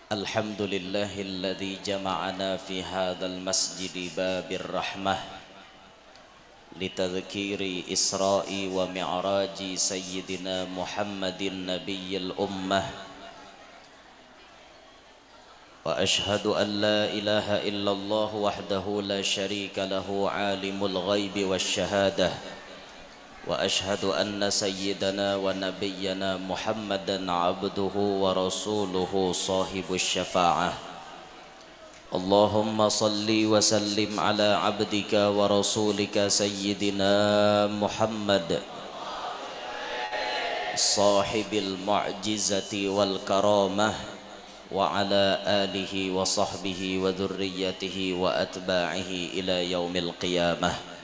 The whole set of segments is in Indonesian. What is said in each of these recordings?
Alhamdulillahilladzi jama'ana fi hadzal masjidi babir rahmah litadhkiri isra'i wa mi'raji sayyidina Muhammadin nabiyyil ummah wa ashhadu an la ilaha illallah wahdahu la syarika lahu alimul ghaibi wasyahadah wa ashhadu anna sayyidana wa nabiyyana Muhammadan abduhu wa rasuluhu sahibus syafa'ah. Allahumma salli wa sallim ala abdika wa rasulika sayyidina Muhammad sahibil mu'jizati wal karamah wa ala alihi wa sahbihi wa dhurriyyatihi wa atba'ihi ila yaumil qiyamah.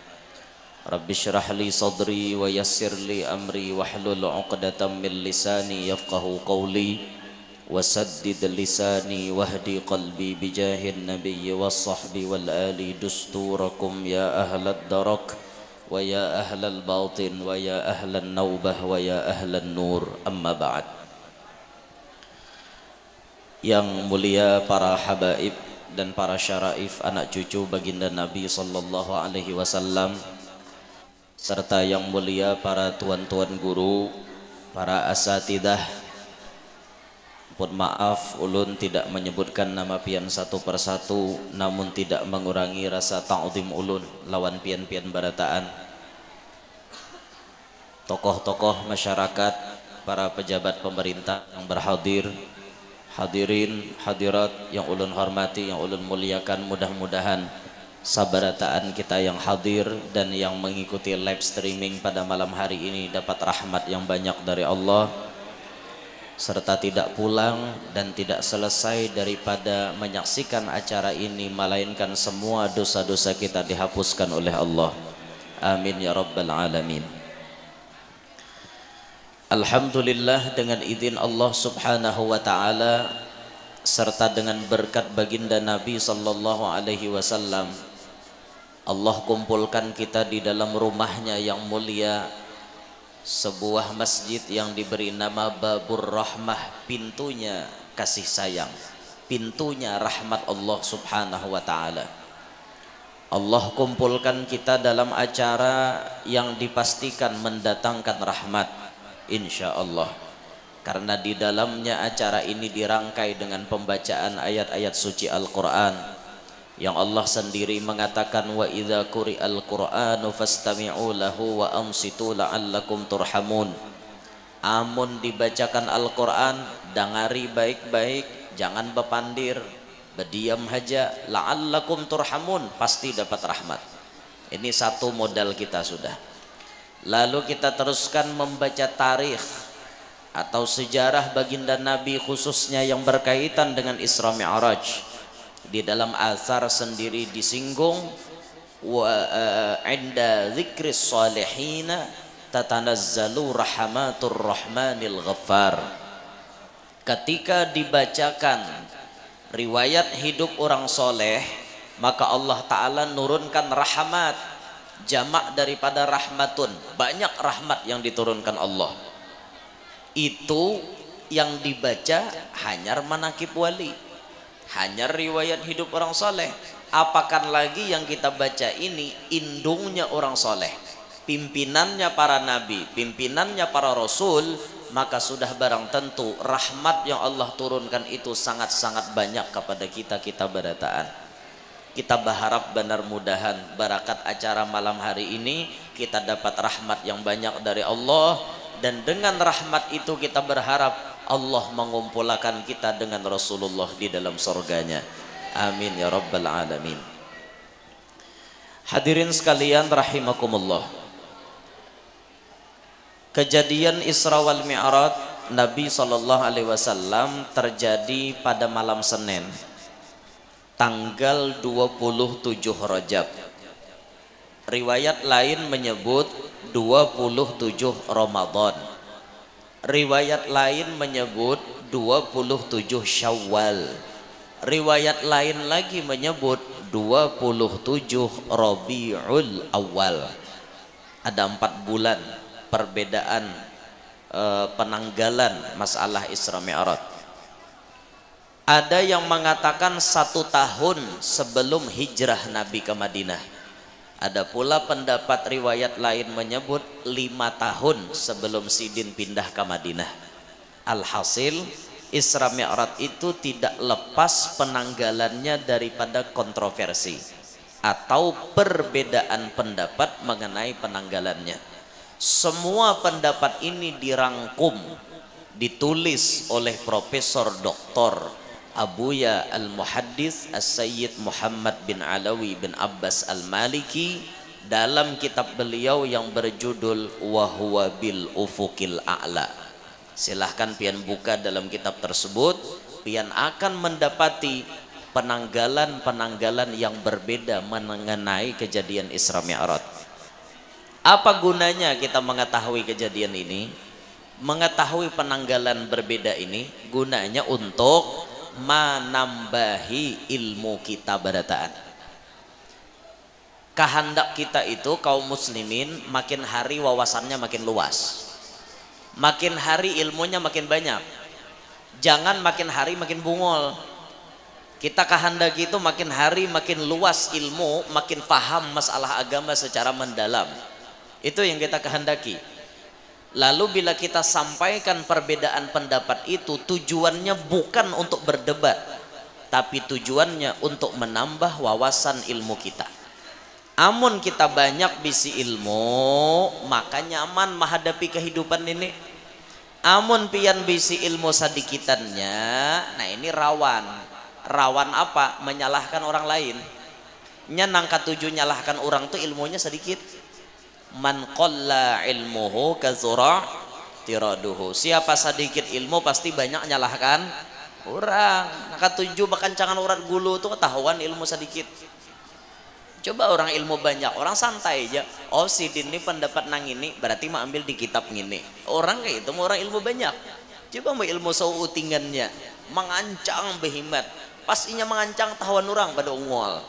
Rabbi syrah li sadri wa yassir li amri wahlul 'uqdatam min lisani yafqahu qawli wa saddid lisani wahdi qalbi bijahin nabiyyi was sahbi wal ali dusturakum ya ahlad darak wa ya ahlal batin wa ya ahlan naubah wa ya ahlan nur, amma ba'd. Yang mulia para habaib dan para syaraif anak cucu baginda Nabi sallallahu alaihi wasallam, serta yang mulia para tuan-tuan guru, para asatidah. Pun maaf ulun tidak menyebutkan nama pian satu persatu, namun tidak mengurangi rasa ta'zim ulun lawan pian-pian barataan. Tokoh-tokoh masyarakat, para pejabat pemerintah yang berhadir, hadirin hadirat yang ulun hormati, yang ulun muliakan, mudah-mudahan sabarataan kita yang hadir dan yang mengikuti live streaming pada malam hari ini dapat rahmat yang banyak dari Allah, serta tidak pulang dan tidak selesai daripada menyaksikan acara ini melainkan semua dosa-dosa kita dihapuskan oleh Allah. Amin ya rabbal alamin. Alhamdulillah, dengan izin Allah subhanahu wa ta'ala serta dengan berkat baginda Nabi sallallahu alaihi wasallam, Allah kumpulkan kita di dalam rumahnya yang mulia, sebuah masjid yang diberi nama Babur Rahmah, pintunya kasih sayang, pintunya rahmat Allah subhanahu wa ta'ala. Allah kumpulkan kita dalam acara yang dipastikan mendatangkan rahmat, insya Allah, karena di dalamnya acara ini dirangkai dengan pembacaan ayat-ayat suci Al-Quran yang Allah sendiri mengatakan, wa idza quri'al qur'anu fastami'u lahu wa ansitu la'allakum turhamun. Amun dibacakan Al-Quran, dengari baik-baik, jangan bepandir, berdiam haja, la'allakum turhamun, pasti dapat rahmat. Ini satu modal kita sudah. Lalu kita teruskan membaca tarikh atau sejarah baginda Nabi, khususnya yang berkaitan dengan Isra Mi'raj. Di dalam athar sendiri disinggung, wa inda dzikris salihina tatanazzalu rahmatur rahmanil ghaffar. Ketika dibacakan riwayat hidup orang soleh, maka Allah Ta'ala nurunkan rahmat, jamak daripada rahmatun, banyak rahmat yang diturunkan Allah. Itu yang dibaca hanya manakib wali, hanya riwayat hidup orang soleh. Apakan lagi yang kita baca ini indungnya orang soleh, pimpinannya para nabi, pimpinannya para rasul, maka sudah barang tentu rahmat yang Allah turunkan itu sangat-sangat banyak kepada kita barataan. Kita berharap benar mudahan barakat acara malam hari ini kita dapat rahmat yang banyak dari Allah, dan dengan rahmat itu kita berharap Allah mengumpulkan kita dengan Rasulullah di dalam surganya. Amin ya rabbal alamin. Hadirin sekalian rahimakumullah, kejadian Isra wal Mi'raj Nabi sallallahu alaihi wasallam terjadi pada malam Senin tanggal 27 Rajab. Riwayat lain menyebut 27 Ramadan. Riwayat lain menyebut 27 Syawal. Riwayat lain lagi menyebut 27 Rabiul Awal. Ada 4 bulan perbedaan penanggalan masalah Isra Mi'raj. Ada yang mengatakan 1 tahun sebelum hijrah Nabi ke Madinah. Ada pula pendapat riwayat lain menyebut 5 tahun sebelum Sidin pindah ke Madinah. Alhasil Isra Mi'raj itu tidak lepas penanggalannya daripada kontroversi atau perbedaan pendapat mengenai penanggalannya. Semua pendapat ini dirangkum, ditulis oleh Profesor Dr. Abuya Al-Muhaddis As-Sayyid Muhammad bin Alawi bin Abbas Al-Maliki dalam kitab beliau yang berjudul Wa Huwa Bil Ufuqil A'la. Silahkan pian buka dalam kitab tersebut, pian akan mendapati penanggalan-penanggalan yang berbeda mengenai kejadian Isra Mi'raj. Apa gunanya kita mengetahui kejadian ini? Mengetahui penanggalan berbeda ini gunanya untuk menambahi ilmu kita barataan. Kehendak kita itu kaum muslimin makin hari wawasannya makin luas, makin hari ilmunya makin banyak. Jangan makin hari makin bungol. Kita kehendak itu makin hari makin luas ilmu, makin paham masalah agama secara mendalam. Itu yang kita kehendaki. Lalu bila kita sampaikan perbedaan pendapat itu, tujuannya bukan untuk berdebat, tapi tujuannya untuk menambah wawasan ilmu kita. Amun kita banyak bisi ilmu, maka nyaman menghadapi kehidupan ini. Amun pian bisi ilmu sadikitannya, nah ini rawan. Rawan apa? Menyalahkan orang lain. Nangka tujuh nyalahkan orang tuh ilmunya sedikit. Man qalla ilmuhu kazura tiraduhu. Siapa sedikit ilmu pasti banyak nyalahkan orang. Maka tujuh bakancangan urat gulu itu ketahuan ilmu sedikit. Coba orang ilmu banyak, orang santai aja. Oh si ini pendapat nang ini berarti mah ambil di kitab ngini. Orang kayak itu orang ilmu banyak. Coba mau ilmu sautingannya mengancang behimat. Pastinya mengancang tahuan orang pada ungol.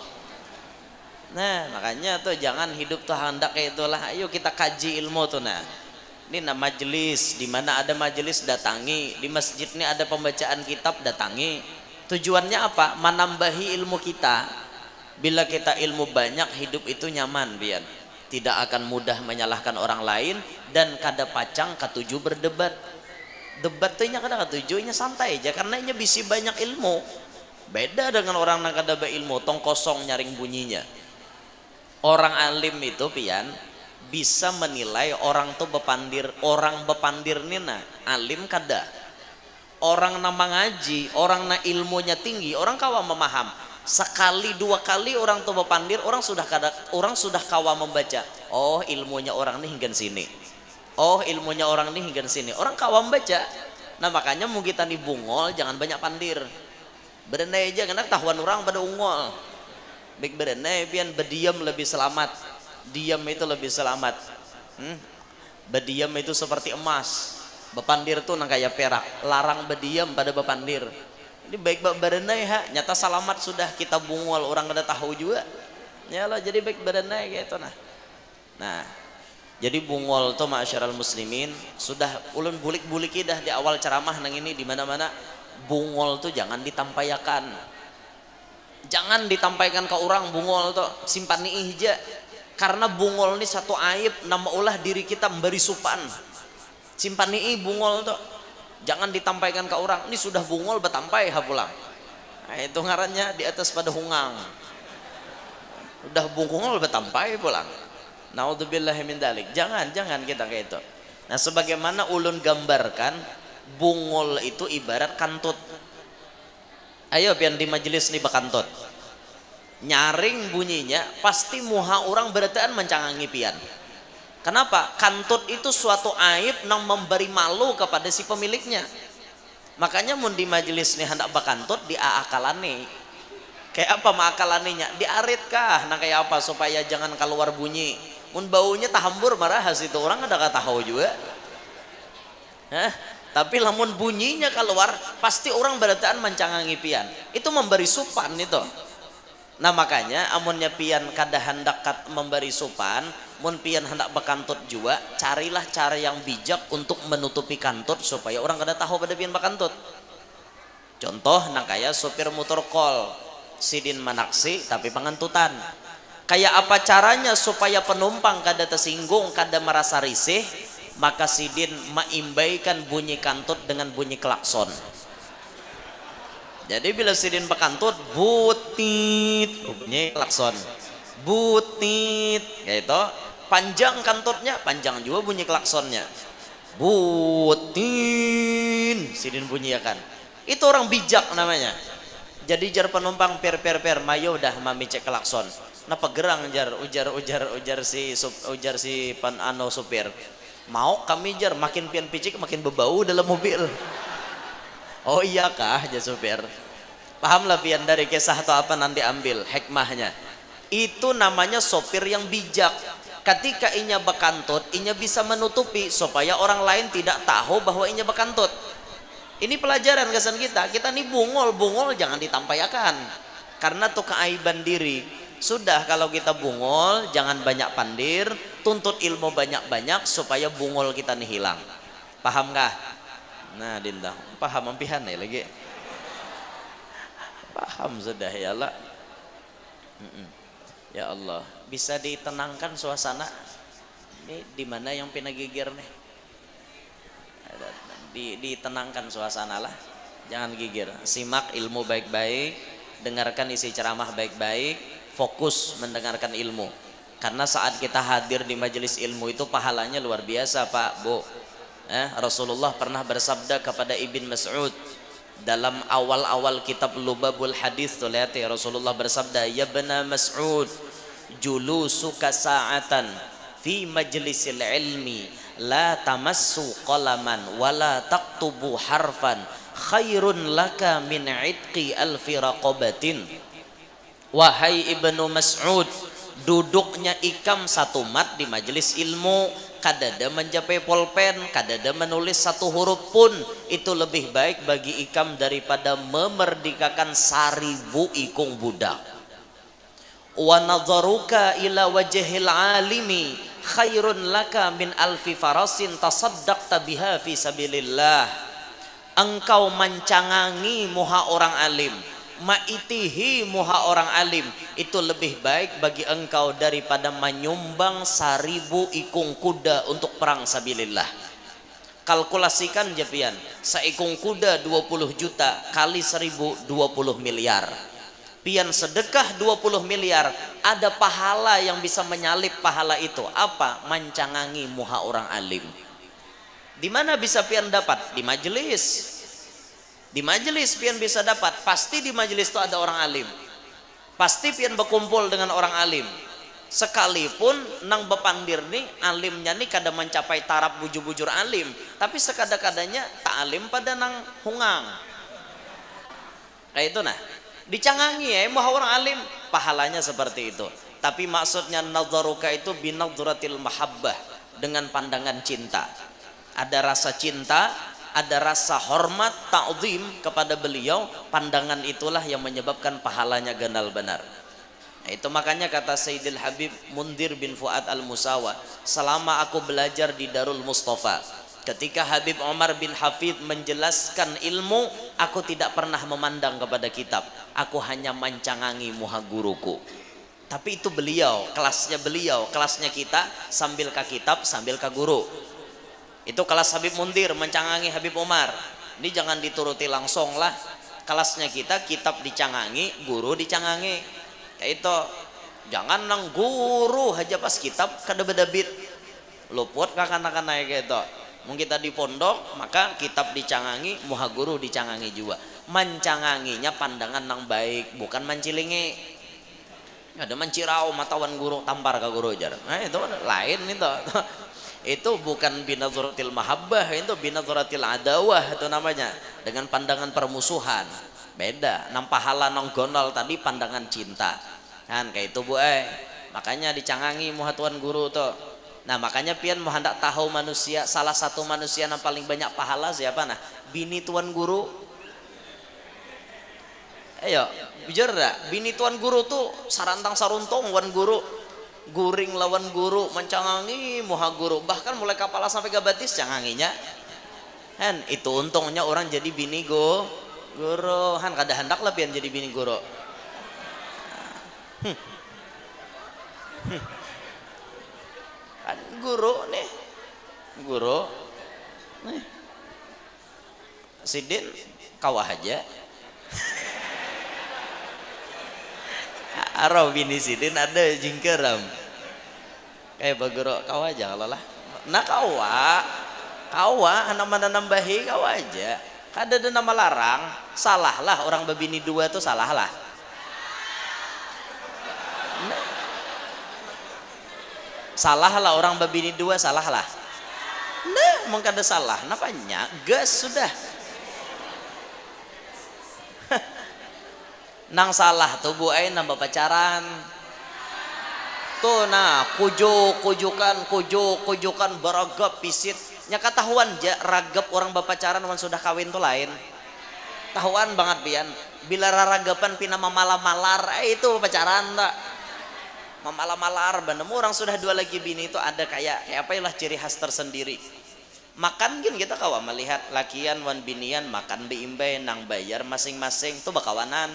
Nah makanya tuh jangan hidup tuh hendak kayak itulah. Ayo kita kaji ilmu tuh. Nah ini majelis, di mana ada majelis datangi, di masjid ini ada pembacaan kitab datangi. Tujuannya apa? Menambahi ilmu kita. Bila kita ilmu banyak, hidup itu nyaman biar tidak akan mudah menyalahkan orang lain dan kada pacang ketujuh berdebat. Debat tuhnya kada ketujuhnya santai aja karena ini bisi banyak ilmu. Beda dengan orang yang kada berilmu, tong kosong nyaring bunyinya. Orang alim itu pian bisa menilai orang tuh bepandir, orang bepandir nina alim kada. Orang nama ngaji, orang na ilmunya tinggi, orang kawa memaham. Sekali dua kali orang tuh bepandir, orang sudah kawa membaca. Oh ilmunya orang ini hingga sini. Oh ilmunya orang ini hingga sini. Orang kawa membaca. Nah makanya mau kita nih bungol jangan banyak pandir. Berenai aja karena tahuan orang pada ungol. Baik berenai pian berdiam lebih selamat. Diam itu lebih selamat. Berdiam itu seperti emas. Bepandir tuh nang kayak perak. Larang berdiam pada bepandir. Ini baik berenai ha. Nyata selamat sudah kita bungol orang kada tahu juga. Ya lah jadi baik berenai kayak itu nah. Nah jadi bungol tuh ma'asyiral muslimin sudah ulun bulik-buliki dah di awal ceramah nang ini di mana-mana. Bungol tuh jangan ditampayakan. Jangan ditampaikan ke orang bungol tuh simpan nih aja. Karena bungol ini satu aib nama ulah diri kita memberi supan. Simpan nih bungol tuh. Jangan ditampaikan ke orang. Ini sudah bungol betampai ha pulang. Nah, itu ngarannya di atas pada hungang. Udah bungol betampai pulang. Naudzubillahi min dzalik. Jangan kita kayak itu. Nah, sebagaimana ulun gambarkan bungol itu ibarat kantut. Ayo pian di majelis nih bakantut. Nyaring bunyinya pasti muha orang berataan mencangangi pian. Kenapa? Kantut itu suatu aib yang memberi malu kepada si pemiliknya. Makanya mun di majelis nih hendak bakantut diakalane. Kayak apa maakalaninya? Diarit kah? Nah kayak apa supaya jangan keluar bunyi. Mun baunya tahambur marah itu orang ada kata tahu juga. Tapi lamun bunyinya keluar pasti orang berataan mencangangi pian. Itu memberi supan itu. Nah makanya amunnya pian kada hendak memberi supan, mun pian hendak bekantut juga, carilah cara yang bijak untuk menutupi kantut supaya orang kada tahu pada pian bekantut. Contoh nang kaya sopir motor kol sidin manaksi tapi pengantutan. Kayak apa caranya supaya penumpang kada tersinggung, kada merasa risih? Maka sidin maimbaikan bunyi kantut dengan bunyi klakson. Jadi bila sidin bekantut butit bunyi klakson, butit kayak itu, panjang kantutnya panjang juga bunyi klaksonnya, butin sidin bunyi ya kan. Itu orang bijak namanya. Jadi jar penumpang per mayo dah mami cek klakson. Napa gerang jar ujar si pan ano supir. Mau kami jar makin pian picik makin bebau dalam mobil. Oh iya kah jar supir. Pahamlah pian dari kisah atau apa nanti ambil hikmahnya. Itu namanya sopir yang bijak. Ketika inya bekantut, inya bisa menutupi supaya orang lain tidak tahu bahwa inya bekantut. Ini pelajaran kesan kita. Kita nih bungol jangan ditampayakan. Karena tuh keaiban diri. Sudah kalau kita bungol jangan banyak pandir, tuntut ilmu banyak-banyak supaya bungol kita nih hilang. Paham kah? Nah Dinda, paham ampihan ya lagi. Paham sudah ya Allah. Ya Allah, bisa ditenangkan suasana. Ini di mana yang pinagigir nih? Ditenangkan suasana lah, jangan gigir. Simak ilmu baik-baik, dengarkan isi ceramah baik-baik, fokus mendengarkan ilmu. Karena saat kita hadir di majelis ilmu itu pahalanya luar biasa Pak Bu. Rasulullah pernah bersabda kepada Ibn Mas'ud dalam awal-awal kitab Lubabul Hadis tuh, lihat ya, Rasulullah bersabda, ya bena Mas'ud julusuka sa'atan fi majlisil ilmi la tamassu qalaman wala taktubu harfan khairun laka min itqi alfi raqabatin. Wahai Ibnu Mas'ud, duduknya ikam satu mat di majelis ilmu, kadada menjapai pulpen, kadada menulis satu huruf pun, itu lebih baik bagi ikam daripada memerdekakan 1000 ikung budak. Wa nadharuka ila wajhil alimi khairun laka min alfi farasin tasaddaqta biha fi sabilillah. Engkau mencangangi muha orang alim, maitihi muha orang alim, itu lebih baik bagi engkau daripada menyumbang 1000 ikung kuda untuk perang sabilillah. Kalkulasikan japian, seikung kuda 20 juta kali 1000 20 miliar. Pian sedekah 20 miliar, ada pahala yang bisa menyalip pahala itu. Apa? Mencangangi muha orang alim. Di mana bisa pian dapat? Di majelis. Di majelis pian bisa dapat. Pasti di majelis itu ada orang alim. Pasti pian berkumpul dengan orang alim. Sekalipun nang bepandir nih alimnya nih kada mencapai taraf bujur-bujur alim, tapi sekada-kadanya tak alim pada nang hungang. Kayak itu nah. Dicangangi ya muha orang alim, pahalanya seperti itu. Tapi maksudnya nadharuka itu binadratil mahabbah, dengan pandangan cinta. Ada rasa cinta, ada rasa hormat, ta'zim kepada beliau. Pandangan itulah yang menyebabkan pahalanya ganal benar. Nah, itu makanya kata Sayyidil Habib Mundir bin Fuad al-Musawa, selama aku belajar di Darul Mustafa, ketika Habib Omar bin Hafid menjelaskan ilmu, aku tidak pernah memandang kepada kitab, aku hanya mencangangi muha guruku. Tapi itu beliau, kelasnya kita sambil ke kitab, sambil ke guru. Itu kelas Habib Mundir mencangangi Habib Omar. Ini jangan dituruti langsung lah. Kelasnya kita, kitab dicangangi, guru dicangangi. Kayak itu. Jangan nang guru aja pas kitab kada bedabit. Luput kakan-kakan kayak itu. Mungkin kita di pondok, maka kitab dicangangi, muha guru dicangangi juga. Mencanganginya pandangan nang baik, bukan mencilingi. Ada mencirau matawan guru, tampar ke guru jar. Nah itu lain itu. Itu bukan binadzuratil mahabbah, itu binadzuratil adawah itu namanya. Dengan pandangan permusuhan. Beda. Nang pahala nang gonol tadi pandangan cinta. Kan kayak itu Bu. Makanya dicangangi muha tuan guru tuh. Nah makanya pian mau hendak tahu manusia, salah satu manusia yang paling banyak pahala siapa? Nah bini tuan guru. Ayo, bujur dah. Bini tuan guru tuh sarantang saruntong wan guru, guring lawan guru, mencangangi muha guru, bahkan mulai kepala sampai ke batis canganginya. Han itu untungnya orang jadi bini guru. Han kada hendak lah pian jadi bini guru. Kan guru nih, guru nih. Sidin kawah aja. Arau bini sidin ada jingkeram kayak bagero kau aja kalau lah nah kawa anak mana nambahi kau aja kada ada nama larang salah lah orang babini dua tuh salah lah nah, salah lah orang babini dua salah lah nah mau kada salah napanya gas sudah nang salah tuh bu ay nambah pacaran tuh nah kujukan beragap pisit nya ketahuan ja ragap orang bapacaran wan sudah kawin tuh lain tahuan banget pian bila raragapan pina mamalar-malar itu pacaran tak mamalar-malar bener orang sudah dua lagi bini itu ada kayak apa lah ciri khas tersendiri makan gin kita kawa melihat lakian wan binian makan beimbai nang bayar masing-masing tuh bakawanan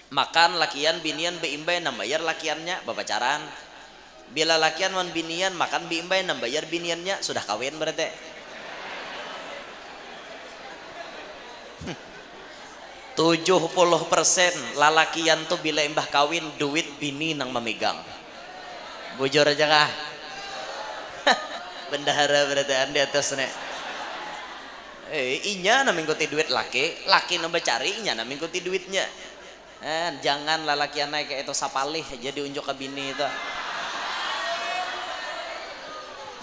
makan lakian binian beimbai nang bayar lakiannya bapacaran bila lakian wan binian makan beimbai nang bayar biniannya sudah kawin berarti 70% lalakian tuh bila imbah kawin duit bini nang memegang bujur aja kah bendahara berarti di atas nek inya nang mengikuti duit laki nang cari inya nang mengikuti duitnya jangan lalakian naik kayak itu sapalih jadi unjuk ke bini itu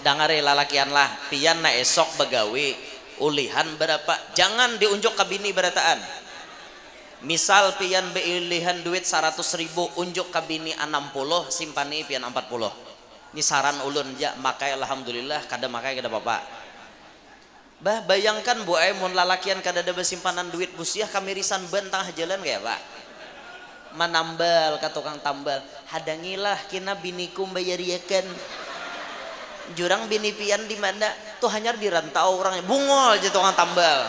dangare lalakian lah pian na esok begawi ulihan berapa jangan diunjuk ke bini berataan misal pian beilihan duit 100.000 unjuk ke bini 60 simpani pian 40 ini saran ulun ya makai alhamdulillah kada makai kada bapak bah bayangkan bu ay mun lalakian kada ada bersimpanan duit busiah kamirisan bentang jalan kayak pak manambal ke tukang tambal hadangilah kina biniku bayariakan jurang bini pian di mana tuh hanya di rantau orangnya bungol aja tukang tambal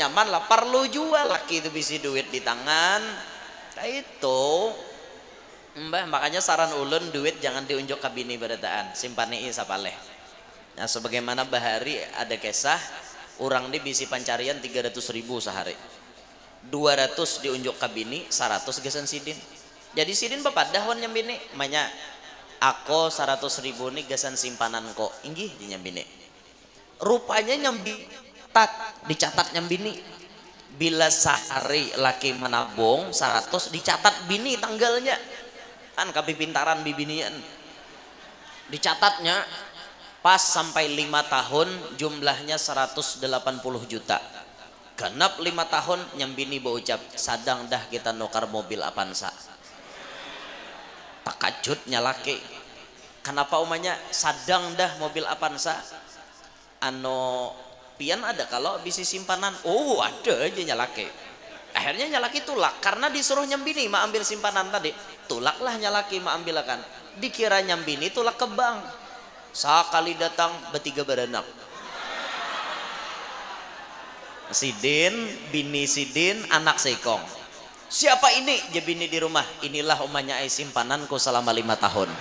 nyaman lah perlu jual laki itu bisi duit di tangan kayak itu mbah makanya saran ulun duit jangan diunjuk ke bini berataan simpani sapaleh nah sebagaimana bahari ada kisah orang di bisi pancarian 300.000 sehari 200 diunjuk ke bini 100 gesan sidin jadi sidin bapadah wan nyambini manya aku 100.000 nih gesan simpanan kok inggih nyambini rupanya nyambi dicatat nyambini bila sehari laki menabung 100 dicatat bini tanggalnya kan kapipintaran bibinian dicatatnya pas sampai 5 tahun jumlahnya 180 juta genap 5 tahun nyambini berucap sadang dah kita nukar mobil Avanza takajutnya laki kenapa umanya sadang dah mobil Avanza ano pian ada kalau bisi simpanan oh ada aja nyalaki akhirnya nyalaki tulak karena disuruh nyambini mak ambil simpanan tadi tulaklah nyalaki mak ambil akan dikira nyambini tulak ke bank sekali datang bertiga beranak sidin bini sidin anak sekong siapa ini dia bini di rumah inilah umanya simpananku selama 5 tahun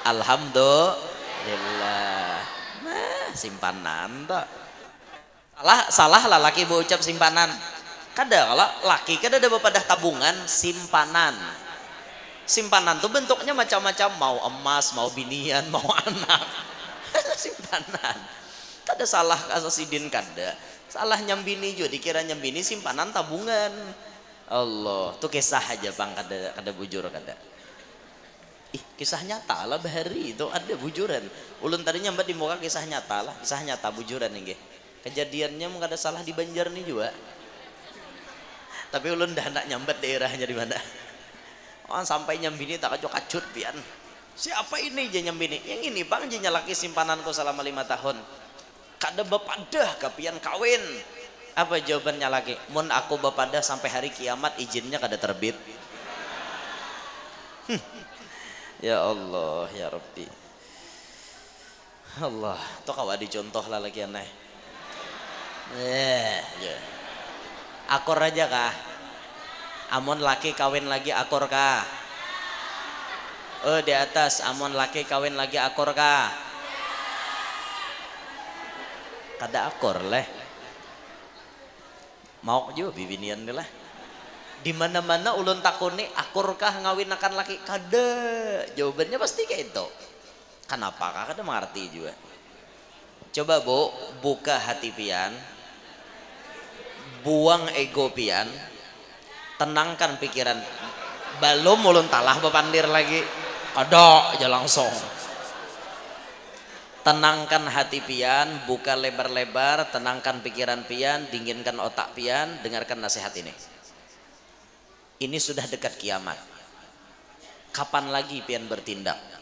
alhamdulillah nah simpanan tak salah lah laki berucap simpanan kada kalau laki kada ada bepadah tabungan simpanan tuh bentuknya macam-macam mau emas mau binian mau anak simpanan kada salah kasasidin kada salah nyambini juga dikira nyambini simpanan tabungan Allah tuh kisah aja bang kada bujur kada kisah nyata lah bahari itu ada bujuran ulun tadinya mbak di muka kisah nyata lah kisah nyata bujuran nih kejadiannya mungkin ada salah di Banjar nih juga tapi ulun dah nak nyambat daerahnya di mana sampai nyambini tak kacut pian siapa ini aja nyambini yang ini bang aja nyalaki simpananku selama 5 tahun kada bepadah kapian kawin Apa jawabannya lagi? Mun aku bapada sampai hari kiamat izinnya kada terbit. Ya Allah, ya Rabbi. Allah, tuh kawa dicontoh lah lagi aneh. Ya. Akor aja kah? Amun laki kawin lagi akor kah? Di atas amun laki kawin lagi akor kah? Kada akor leh. Mau juga bibinian lah. Di mana-mana ulun takuni akor kah ngawin akan laki? Kada. Jawabannya pasti kayak itu. Kenapa kah? Kada mengerti juga. Coba Bu, buka hati pian, buang ego pian, tenangkan pikiran. Belum ulun talah bepandir lagi. Kada aja langsung. Tenangkan hati pian, buka lebar-lebar, tenangkan pikiran pian, dinginkan otak pian, dengarkan nasihat ini. Ini sudah dekat kiamat. Kapan lagi pian bertindak?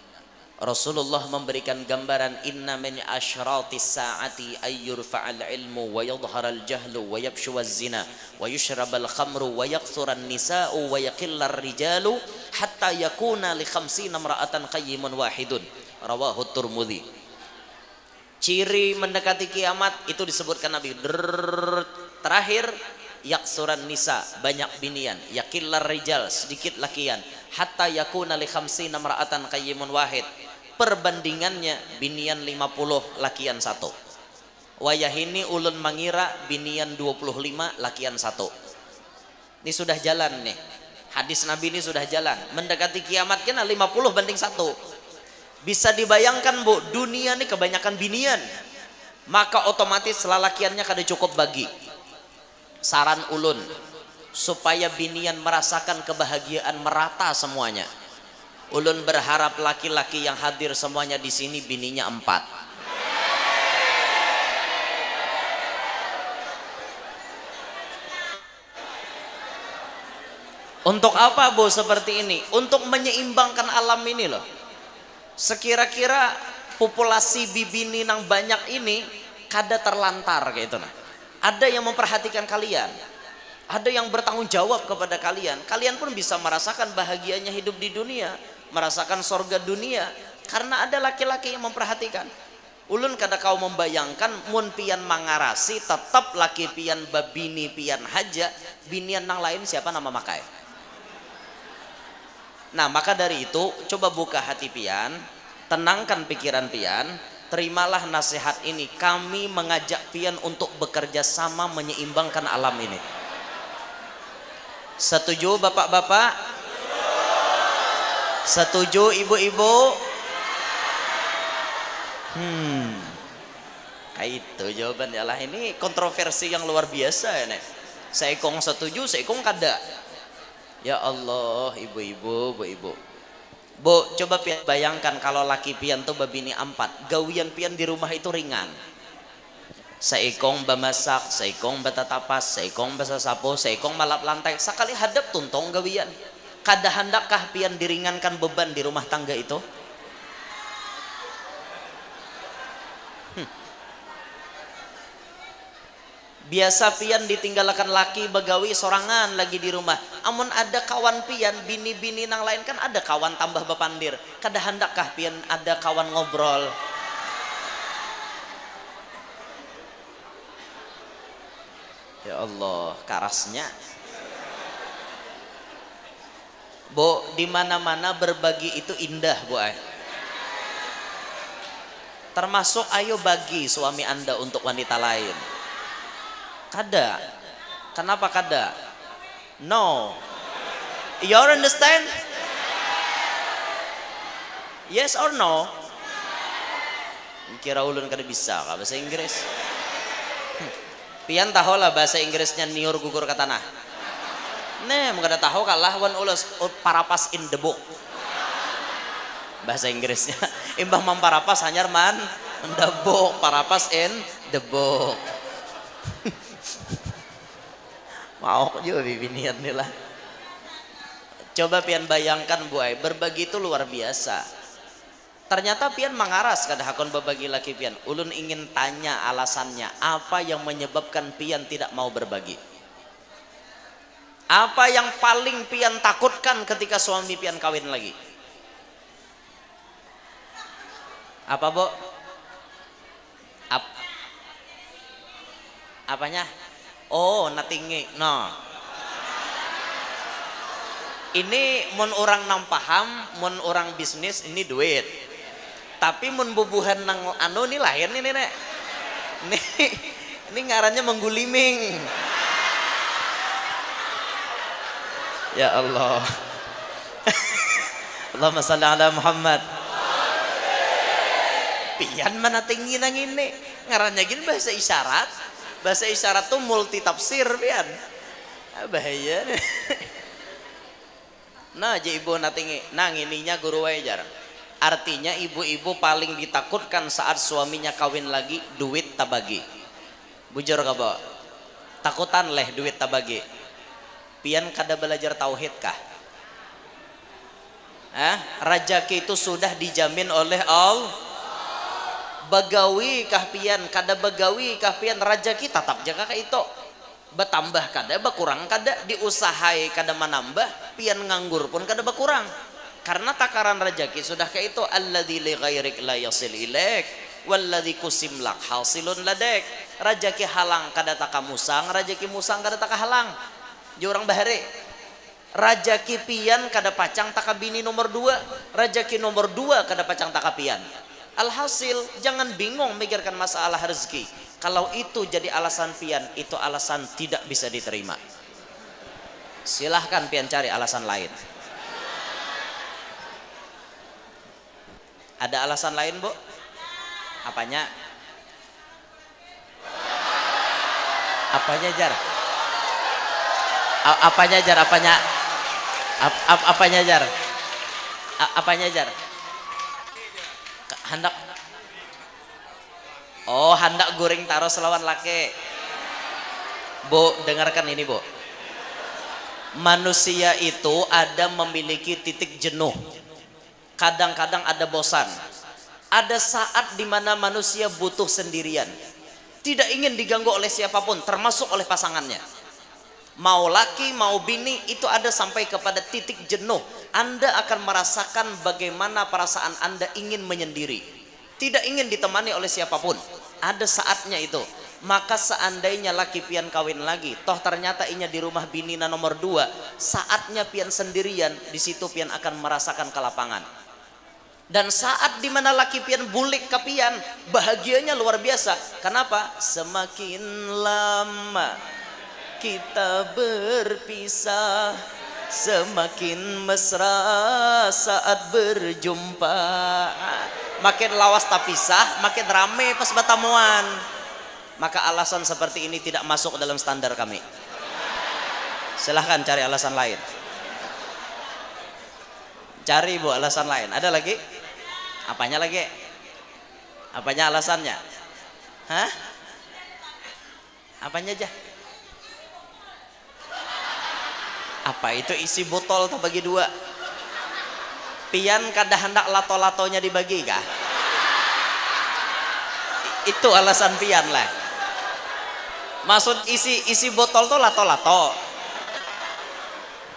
Rasulullah memberikan gambaran inna min asyratis saati ayyurfa'al ilmu wa yadhharal jahlu wa yabshuwaz zina wa yushrabal khamru wa yaksuran nisa'u wa yaqillar rijalu hatta yakuna li 50 imra'atan qayyimun wahidun. Rawahu Tirmidzi. Ciri mendekati kiamat itu disebutkan Nabi. Terakhir yaksuran nisa, banyak binian, yaqillar rijal, sedikit lakian, hatta yakuna li 50 imra'atan qayyimun wahid. Perbandingannya binian 50 lakian 1. Wayah ini ulun mengira binian 25 lakian 1. Ini sudah jalan nih. Hadis Nabi ini sudah jalan. Mendekati kiamat kena 50 banding 1. Bisa dibayangkan Bu, dunia ini kebanyakan binian. Maka otomatis lalakiannya kada cukup bagi. Saran ulun supaya binian merasakan kebahagiaan merata semuanya. Ulun berharap laki-laki yang hadir semuanya di sini bininya 4. Untuk apa Bu seperti ini? Untuk menyeimbangkan alam ini loh. Sekira-kira populasi bibini nang banyak ini kada terlantar kayak itu nah. Ada yang memperhatikan kalian. Ada yang bertanggung jawab kepada kalian. Kalian pun bisa merasakan bahagianya hidup di dunia, merasakan sorga dunia karena ada laki-laki yang memperhatikan. Ulun kada kau membayangkan mun pian mangarasi tetap laki pian babini pian haja, binian nang lain siapa nama makai. Nah maka dari itu coba buka hati pian, tenangkan pikiran pian, terimalah nasihat ini. Kami mengajak pian untuk bekerja sama menyeimbangkan alam ini. Setuju bapak-bapak? Setuju ibu-ibu? Itu jawaban yalah. Ini kontroversi yang luar biasa ya nek. Seikong setuju, seikong kada. Ya Allah, ibu-ibu, bu-ibu. Bu, coba pian bayangkan kalau laki pian tuh babini 4, gawian pian di rumah itu ringan. Seikong bamasak, seikong batatapas, seikong basasapo, seikong malap lantai. Sekali hadap tuntong gawian. Kada handakkah pian diringankan beban di rumah tangga itu? Biasa pian ditinggalkan laki begawi sorangan lagi di rumah. Amun ada kawan pian, bini-bini nang lain kan ada kawan tambah bepandir. Kada handakkah pian ada kawan ngobrol? Ya Allah, karasnya. Bu, di mana-mana berbagi itu indah, Bu. Termasuk ayo bagi suami Anda untuk wanita lain. Kada. Kenapa kada? No. You understand? Yes or no? Kira ulun kada bisa ka bahasa Inggris. Pian tahu lah bahasa Inggrisnya niur gugur ke tanah. Nih, kada tahu kalah wan ulas parapas in the book. Bahasa Inggrisnya imbah mamparapas hanyar man the book, parapas in the book. Mau juga bibinian nih lah. Coba pian bayangkan Bu Ai, berbagi itu luar biasa. Ternyata pian mangaras kada hakon berbagi laki pian. Ulun ingin tanya alasannya, apa yang menyebabkan pian tidak mau berbagi? Apa yang paling pian takutkan ketika suami pian kawin lagi? Apa, Bu? Apanya? Oh, natingi. No. Ini mun orang nang paham, mun orang bisnis ini duit. Tapi mun bubuhan nang anu ini lahir nih nek. Ini ngarannya mengguliming. Ya Allah. Allahumma shalli ala Muhammad. Pian mana tinggi nang ini. Ngarannya gini bahasa isyarat. Bahasa isyarat tuh multi tafsir pian. Bahaya. Nah, jadi ibu natingi nang ininya guru wajar. Artinya ibu-ibu paling ditakutkan saat suaminya kawin lagi duit tabagi. Bujur kabo. Takutan leh duit tabagi. Pian kada belajar tauhid kah? Rajaki itu sudah dijamin oleh Allah. Bagawi kah pian? Kada bagawi kah pian? Rajaki tetap jaga ka itu. Bertambah kada, berkurang kada, diusahai kada menambah, pian nganggur pun kada berkurang. Karena takaran rajaki sudah kayak itu, alladzi li ghairik la yasil ilaik walladzi kusim lak hasilun ladek. Rajaki halang kada taka musang, rajaki musang kada taka halang. Jorang bahare. Rajaki pian kada pacang taka bini nomor 2, rajaki nomor 2 kada pacang taka pian. Alhasil jangan bingung mikirkan masalah rezeki. Kalau itu jadi alasan pian, itu alasan tidak bisa diterima. Silahkan pian cari alasan lain. Ada alasan lain, Bu? Apanya? Apanya, Jar? Apanya, Jar? Apanya? Apanya, Jar? Apanya, Jar? Hendak. Oh, hendak goreng taruh selawan laki. Bu, dengarkan ini, Bu. Manusia itu ada memiliki titik jenuh. Kadang-kadang ada bosan. Ada saat di mana manusia butuh sendirian. Tidak ingin diganggu oleh siapapun, termasuk oleh pasangannya. Mau laki, mau bini, itu ada sampai kepada titik jenuh. Anda akan merasakan bagaimana perasaan Anda ingin menyendiri. Tidak ingin ditemani oleh siapapun. Ada saatnya itu. Maka seandainya laki pian kawin lagi, toh ternyata inya di rumah binina nomor 2, saatnya pian sendirian, di situ pian akan merasakan kelapangan. Dan saat dimana laki pian bulik ke pian, bahagianya luar biasa. Kenapa? Semakin lama kita berpisah, semakin mesra saat berjumpa. Makin lawas tak pisah, makin rame pas bertemuan. Maka alasan seperti ini tidak masuk dalam standar kami. Silahkan cari alasan lain. Cari, Bu, alasan lain. Ada lagi? Apanya lagi? Apanya alasannya? Hah? Apanya aja? Apa itu isi botol tak bagi 2? Pian kada hendak lato-latonya dibagi kah? Itu alasan pian lah. Maksud isi botol tuh lato-lato.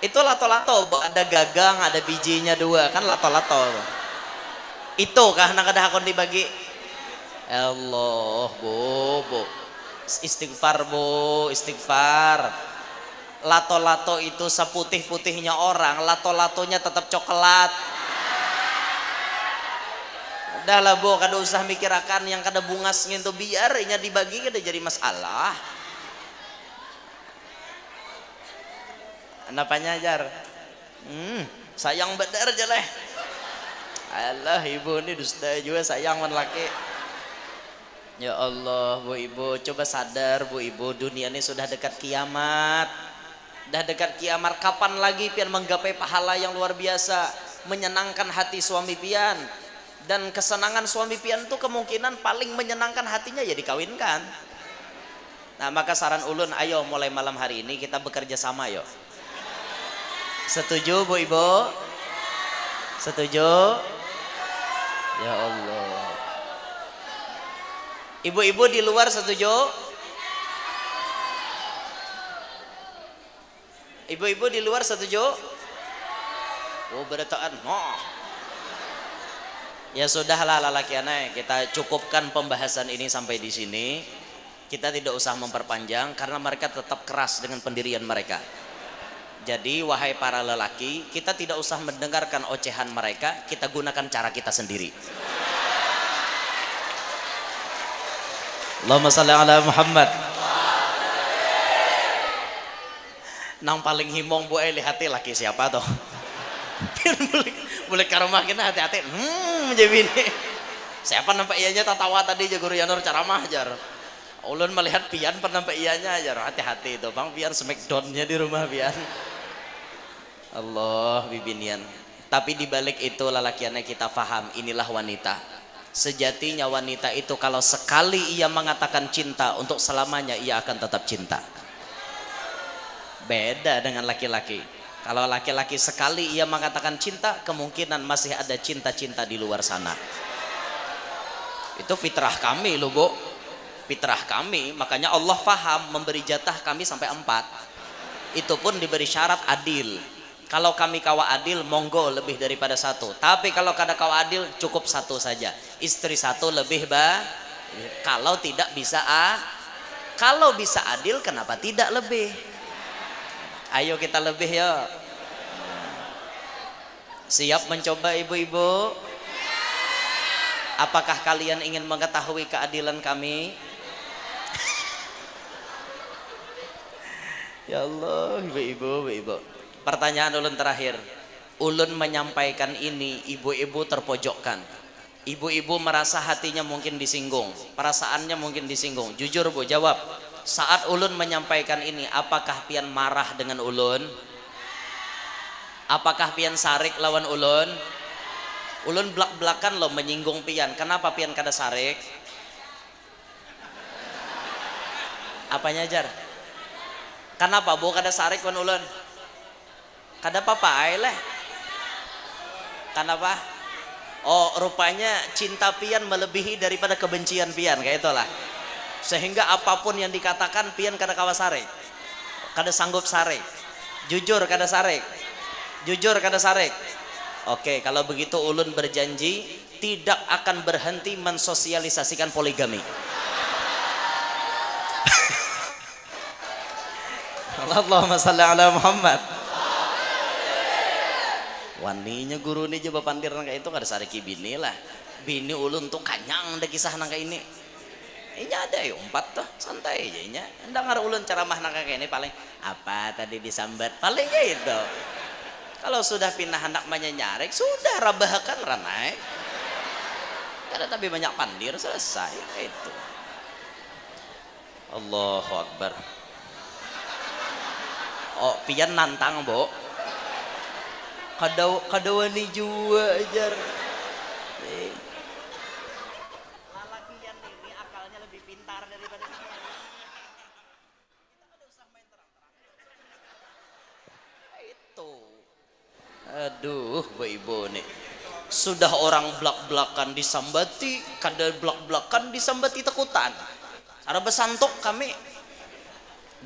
Itu lato-lato, ada gagang, ada bijinya 2, kan lato-lato. Itu kah hendak kada hakon dibagi? Allah, Bu. Istighfar, Bu, istighfar. Lato-lato itu seputih-putihnya orang, lato-latonya tetap coklat. Udah lah, Bu, kada usah mikirakan yang kada bungasnya itu, biar inya dibagi kada jadi masalah. Napanya, Jar? Sayang bener aja lah. Alah, ibu ini dusta juga, sayang man laki. Ya Allah, Bu Ibu, coba sadar, Bu Ibu, dunia ini sudah dekat kiamat. Dah dekat kiamat, kapan lagi pian menggapai pahala yang luar biasa, menyenangkan hati suami pian. Dan kesenangan suami pian itu kemungkinan paling menyenangkan hatinya ya dikawinkan. Nah, maka saran ulun, ayo mulai malam hari ini kita bekerja sama, yuk. Setuju, Bu Ibu? Setuju? Ya Allah. Ibu-ibu di luar setuju? Ibu-ibu di luar setuju? Oh, berataan. Oh. Ya sudahlah lalaki anak, kita cukupkan pembahasan ini sampai di sini. Kita tidak usah memperpanjang karena mereka tetap keras dengan pendirian mereka. Jadi wahai para lelaki, kita tidak usah mendengarkan ocehan mereka, kita gunakan cara kita sendiri. Allahumma shalli ala Muhammad. Nang paling himong bu lihati laki siapa toh? boleh ke rumah kita hati-hati. Jadi ini. Siapa nampak ianya tatawa tadi je guru Yanur ceramah jar. Ulun melihat pian pernah nampak ianya jar. Hati-hati itu bang, pian smackdownnya di rumah pian. Allah bibinian. Tapi dibalik itu lalakiannya kita faham, inilah wanita. Sejatinya wanita itu kalau sekali ia mengatakan cinta, untuk selamanya ia akan tetap cinta. Beda dengan laki-laki. Kalau laki-laki sekali ia mengatakan cinta, kemungkinan masih ada cinta-cinta di luar sana. Itu fitrah kami loh bu, fitrah kami. Makanya Allah faham memberi jatah kami sampai 4. Itu pun diberi syarat adil. Kalau kami kawa adil, monggo lebih daripada 1. Tapi kalau kada kawa adil, cukup 1 saja. Istri 1 lebih kalau tidak bisa kalau bisa adil, kenapa tidak lebih? Ayo kita lebih ya. Siap mencoba ibu-ibu? Apakah kalian ingin mengetahui keadilan kami? Ya Allah, ibu-ibu, ibu-ibu. Pertanyaan ulun terakhir. Ulun menyampaikan ini, ibu-ibu terpojokkan. Ibu-ibu merasa hatinya mungkin disinggung, perasaannya mungkin disinggung. Jujur bu, jawab. Saat ulun menyampaikan ini, apakah pian marah dengan ulun? Apakah pian sarik lawan ulun? Ulun belak-belakan loh menyinggung pian. Kenapa pian kada sarik? Apanya jar? Kenapa bu kada sarik lawan ulun? Kada apa-apa leh. Kenapa? Oh rupanya cinta pian melebihi daripada kebencian pian, kayak itulah. Sehingga apapun yang dikatakan pian kada kawa sarik, kada sanggup sarik. Jujur kada sarik, jujur kada sarik. Oke, kalau begitu ulun berjanji tidak akan berhenti mensosialisasikan poligami. Allahumma shalli ala Muhammad. Waninya guru ini coba pandir nangka itu kada sariki bini lah. Bini ulun tuh kanyang ada kisah nangka ini. Ini ada ya 4 tuh santai aja nya. Dengar ulun ceramah nangka kayak ini paling apa tadi disambat paling gitu. Kalau sudah pindah anak nyarek sudah rabahakan ranai. Kada tapi banyak pandir selesai itu. Allahu Akbar. Oh pian nantang bu. Kadawani jua ajar. Lalakian ini akalnya lebih pintar daripada kita. Kita kada usah main terang-terang. Itu. Aduh, bu ibu nih. Sudah orang belak-belakan disambati, kada belak-belakan disambati takutan. Ada besantok kami.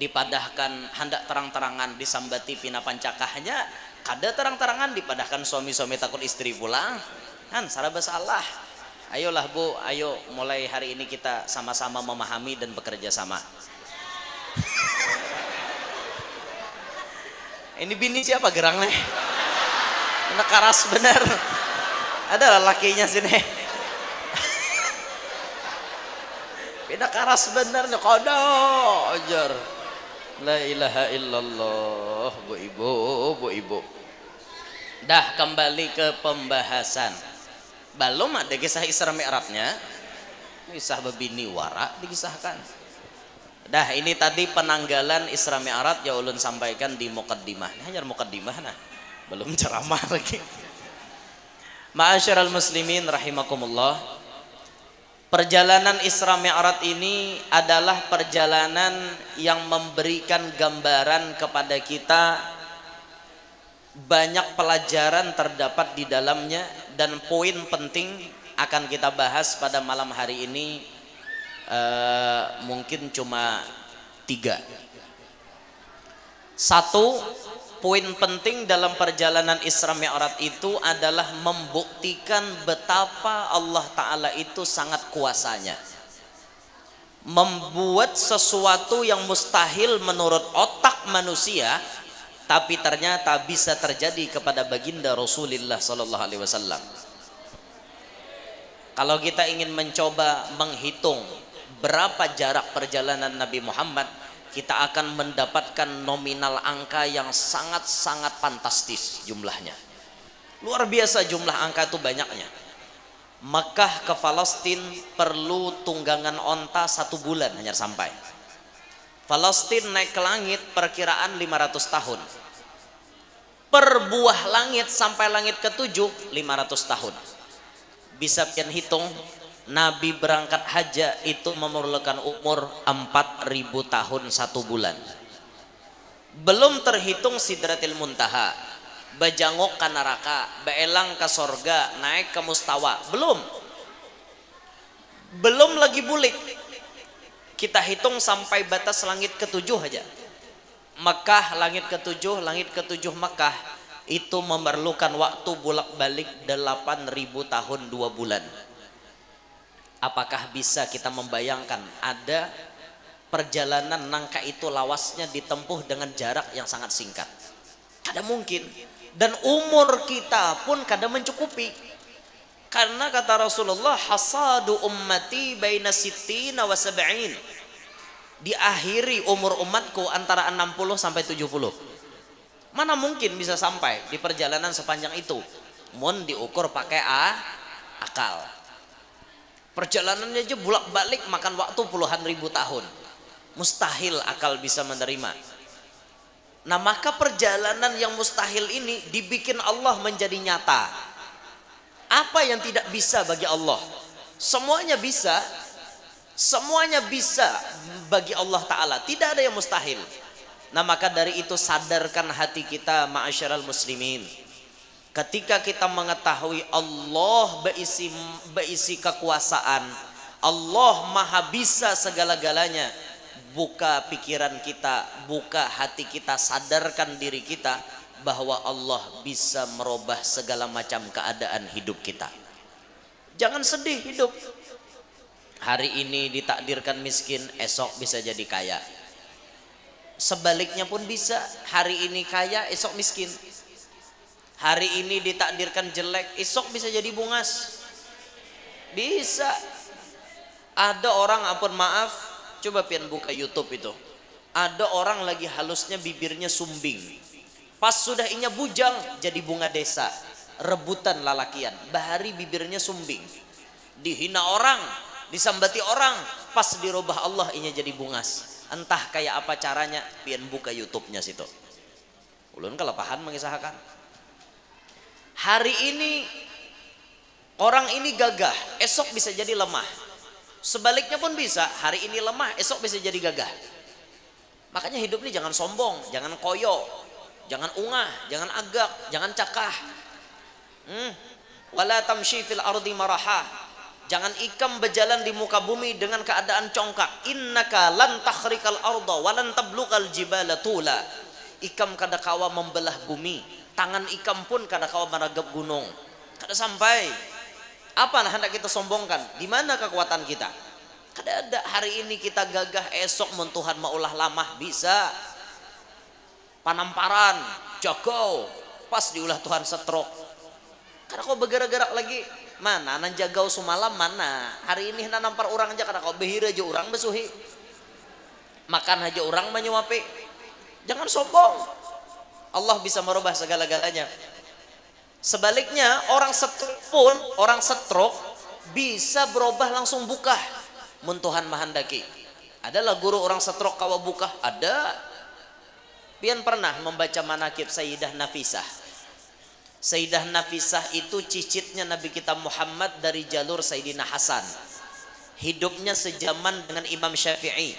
Dipadahkan hendak terang-terangan disambati pina pancakahnya. Kada terang-terangan dipadahkan suami-suami takut istri pulang kan salah bersalah. Ayolah bu, ayo mulai hari ini kita sama-sama memahami dan bekerja sama. Ini bini siapa gerang nih? Ini karas bener. Ada lakinya sini. Ini karas bener nih kada ajar. La ilaha illallah. Bu ibu, bu ibu. Dah kembali ke pembahasan. Belum ada kisah Isra Mi'rajnya. Kisah bebini wara dikisahkan. Dah ini tadi penanggalan Isra Mi'raj ya ulun sampaikan di muqaddimah. Hanya muqaddimah nah. Belum ceramah lagi. Ma'asyiral muslimin rahimakumullah. Perjalanan Isra Mi'raj ini adalah perjalanan yang memberikan gambaran kepada kita. Banyak pelajaran terdapat di dalamnya dan poin penting akan kita bahas pada malam hari ini mungkin cuma 3. Satu, poin penting dalam perjalanan Isra Mi'raj itu adalah membuktikan betapa Allah Ta'ala itu sangat kuasanya, membuat sesuatu yang mustahil menurut otak manusia tapi ternyata bisa terjadi kepada baginda Rasulullah sallallahu alaihi wasallam. Kalau kita ingin mencoba menghitung berapa jarak perjalanan Nabi Muhammad, kita akan mendapatkan nominal angka yang sangat-sangat fantastis jumlahnya. Luar biasa jumlah angka itu banyaknya. Makkah ke Palestina perlu tunggangan onta 1 bulan hanya sampai. Palestina naik ke langit perkiraan 500 tahun. Per buah langit sampai langit ke-7 500 tahun. Bisa pian hitung, Nabi berangkat haji itu memerlukan umur 4000 tahun 1 bulan. Belum terhitung Sidratil Muntaha, bajangok ke neraka, beelang ke sorga, naik ke mustawa. Belum lagi bulik. Kita hitung sampai batas langit ke-7 aja. Makkah langit ke-7, langit ke-7 Makkah itu memerlukan waktu bolak-balik 8000 tahun 2 bulan. Apakah bisa kita membayangkan ada perjalanan nangka itu lawasnya ditempuh dengan jarak yang sangat singkat? Kada mungkin. Dan umur kita pun kada mencukupi. Karena kata Rasulullah, hasadu ummati baina sittina wa sab'in. Diakhiri umur umatku antara 60 sampai 70. Mana mungkin bisa sampai di perjalanan sepanjang itu? Mun diukur pakai akal. Perjalanannya aja bolak-balik makan waktu puluhan ribu tahun. Mustahil akal bisa menerima. Nah, maka perjalanan yang mustahil ini dibikin Allah menjadi nyata. Apa yang tidak bisa bagi Allah? Semuanya bisa. Semuanya bisa bagi Allah Ta'ala. Tidak ada yang mustahil. Nah, maka dari itu sadarkan hati kita, ma'asyiral muslimin. Ketika kita mengetahui Allah berisi kekuasaan, Allah maha bisa segala-galanya, buka pikiran kita, buka hati kita, sadarkan diri kita bahwa Allah bisa merubah segala macam keadaan hidup kita. Jangan sedih hidup. Hari ini ditakdirkan miskin, esok bisa jadi kaya. Sebaliknya pun bisa, hari ini kaya, esok miskin. Hari ini ditakdirkan jelek, esok bisa jadi bungas. Bisa. Ada orang, ampun maaf, coba pian buka YouTube itu. Ada orang lagi halusnya bibirnya sumbing. Pas sudah inya bujang jadi bunga desa. Rebutan lalakian, bahari bibirnya sumbing. Dihina orang, disambati orang, pas dirubah Allah inya jadi bungas. Entah kayak apa caranya, pian buka YouTube-nya situ. Ulun kelepahan mengisahkan. Hari ini orang ini gagah, esok bisa jadi lemah. Sebaliknya pun bisa, hari ini lemah, esok bisa jadi gagah. Makanya hidup ini jangan sombong, jangan koyo, jangan ungah, jangan agak, jangan cakah. Wala tamshi fil ardi maraha. Jangan ikam berjalan di muka bumi dengan keadaan congkak. Innaka lan takhrikal arda wa lan tablughal jibala tula. Ikam kada kawa membelah bumi, tangan ikam pun kada kawa meragap gunung. Kada sampai. Apa nah hendak kita sombongkan? Di mana kekuatan kita? Kada ada. Hari ini kita gagah, esok mun Tuhan maulah lamah bisa. Panamparan, jago, pas diulah Tuhan setrok. Kada kau bergerak-gerak lagi. Mana nan jagau semalam mana? Hari ini nan nampar orang aja kada kau behira aja orang besuhi. Makan aja orang menyuapi. Jangan sombong. Allah bisa merubah segala-galanya. Sebaliknya orang stroke pun, orang stroke bisa berubah langsung buka. Mun Tuhan mahandaki. Adalah guru orang stroke kawa buka? Ada. Pian pernah membaca manakib Sayyidah Nafisah. Sayyidah Nafisah itu cicitnya Nabi kita Muhammad dari jalur Sayyidina Hasan. Hidupnya sejaman dengan Imam Syafi'i.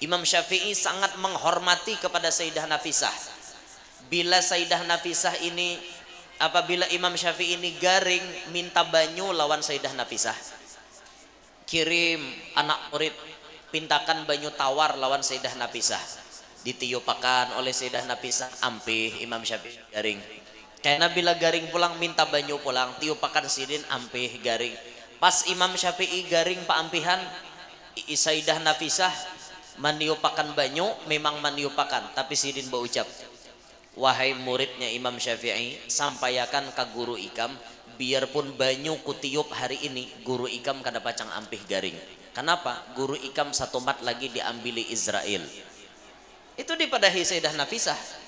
Imam Syafi'i sangat menghormati kepada Sayyidah Nafisah. Bila Sayyidah Nafisah ini apabila Imam Syafi'i ini garing minta banyu lawan Sayyidah Nafisah, kirim anak murid pintakan banyu tawar lawan Sayyidah Nafisah, ditiupakan oleh Sayyidah Nafisah, ampih Imam Syafi'i garing. Karena bila garing pulang minta banyu pulang, tiupakan sidin, ampih garing. Pas Imam Syafi'i garing paampihan, Sayyidah Nafisah maniupakan banyu, memang maniupakan, tapi sidin berucap, wahai muridnya Imam Syafi'i, sampaikan ke guru ikam, biarpun banyu kutiup hari ini, guru ikam kada pacang ampih garing. Kenapa? Guru ikam satu mat lagi diambili Israel. Itu dipadahi Sayyidah Nafisah.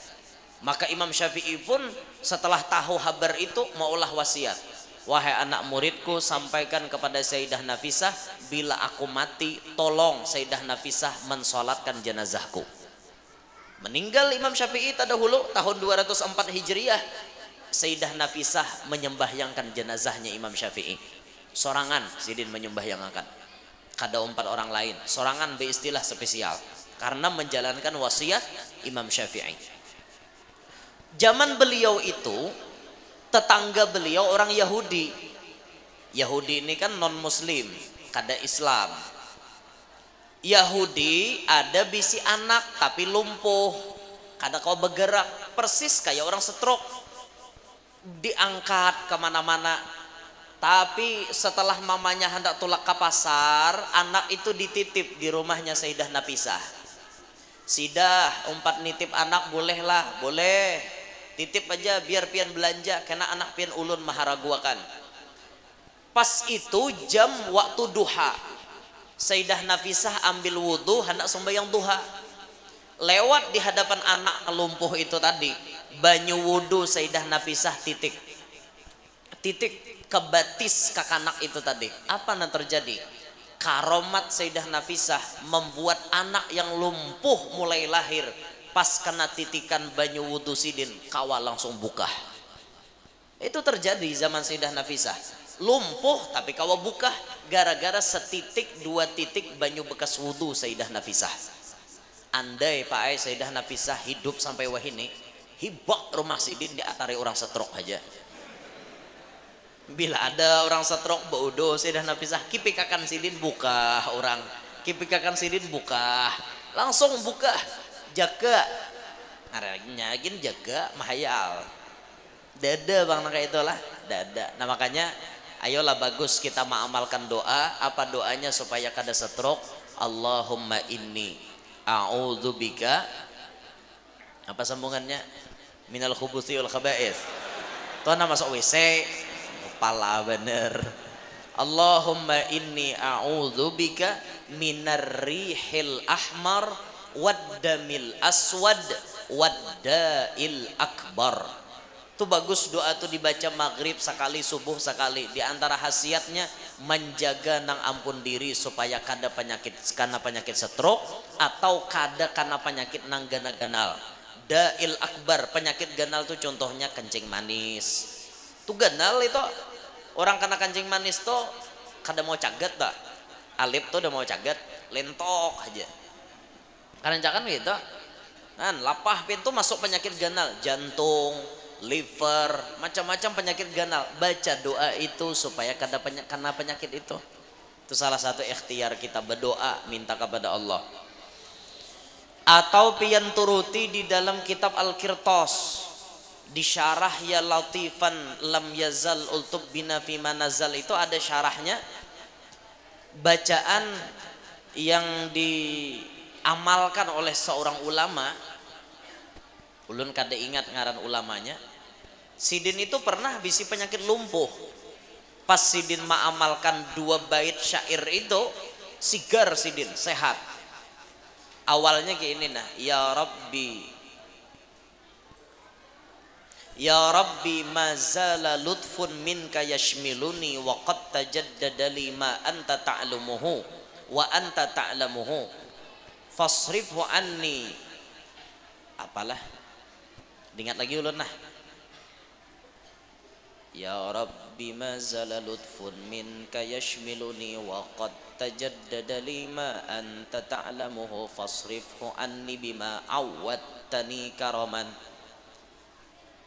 Maka Imam Syafi'i pun setelah tahu kabar itu maulah wasiat, wahai anak muridku, sampaikan kepada Sayyidah Nafisah, bila aku mati tolong Sayyidah Nafisah mensolatkan jenazahku. Meninggal Imam Syafi'i tadahulu tahun 204 Hijriah, Sayyidah Nafisah menyembahyangkan jenazahnya Imam Syafi'i. Sorangan sidin menyembahyangkan, kada 4 orang lain, sorangan beristilah spesial karena menjalankan wasiat Imam Syafi'i. Zaman beliau itu tetangga beliau orang Yahudi. Yahudi ini kan non muslim, kada Islam. Yahudi ada bisi anak tapi lumpuh, kada kau bergerak, persis kayak orang stroke, diangkat kemana-mana. Tapi setelah mamanya hendak tulak ke pasar, anak itu dititip di rumahnya Sayyidah Nafisah. Sidah umpat nitip anak bolehlah, boleh titip aja biar pian belanja, karena anak pian ulun maharaguakan. Pas itu jam waktu duha, Sayyidah Nafisah ambil wudhu hendak sembahyang duha, lewat di hadapan anak lumpuh itu tadi, banyu wudhu Sayyidah Nafisah titik ke batis kakanak itu tadi. Apa yang terjadi? Karomat Sayyidah Nafisah membuat anak yang lumpuh mulai lahir, pas kena titikan banyu wudhu sidin kawal langsung buka. Itu terjadi zaman Sayyidah Nafisah, lumpuh tapi kawa buka gara-gara setitik 2 titik banyu bekas wudhu Sayyidah Nafisah. Andai Pak Ai Sayyidah Nafisah hidup sampai wahini, hibak rumah sidin diatari orang setrok aja. Bila ada orang setrok baudo Sayyidah Nafisah, kipikakan sidin buka orang, kipikakan sidin buka, langsung buka, jaga nyagin jaga mahayal dada bang, kayak itulah dada. Nah makanya ayolah bagus kita mengamalkan doa. Apa doanya supaya kada stroke? Allahumma inni a'udzubika, apa sambungannya, minal khubuthi wal khaba'ith. Tuh nama masuk WC pala bener. Allahumma inni a'udzubika minar rihil ahmar waddamil aswad wadda'il akbar. Itu bagus doa tuh dibaca maghrib sekali, subuh sekali. Di antara khasiatnya menjaga nang ampun diri supaya kada penyakit, karena penyakit stroke atau kada karena penyakit nang ganal. Da'il akbar, penyakit ganal tuh contohnya kencing manis. Tuh ganal itu orang kena kencing manis tuh kada mau caget tak? Alip tuh udah mau caget, lentok aja. Karena jangan gitu. Kan lapah pintu masuk penyakit ganal, jantung, liver, macam-macam penyakit ganal. Baca doa itu supaya kena penyakit itu. Itu salah satu ikhtiar kita berdoa minta kepada Allah. Atau pian turuti di dalam kitab Al-Qirtas, di syarah ya latifan lam yazal ultub bina fi manazal, itu ada syarahnya, bacaan yang diamalkan oleh seorang ulama. Ulun kada ingat ngaran ulamanya. Sidin itu pernah bisi penyakit lumpuh. Pas sidin mengamalkan 2 bait syair itu, sigar sidin, sehat. Awalnya kayak ini nah, ya Rabbi mazala lutfun minka yashmiluni wa qad tajaddada li ma anta ta'lamuhu wa anta ta'lamuhu fasrifhu anni. Apalah, ingat lagi ulun nah. Ya Rabbi mazala lutfun minka yashmiluni wa qad tajaddada li ma anta ta'lamuhu fasrifhu anni bima awwattani karaman.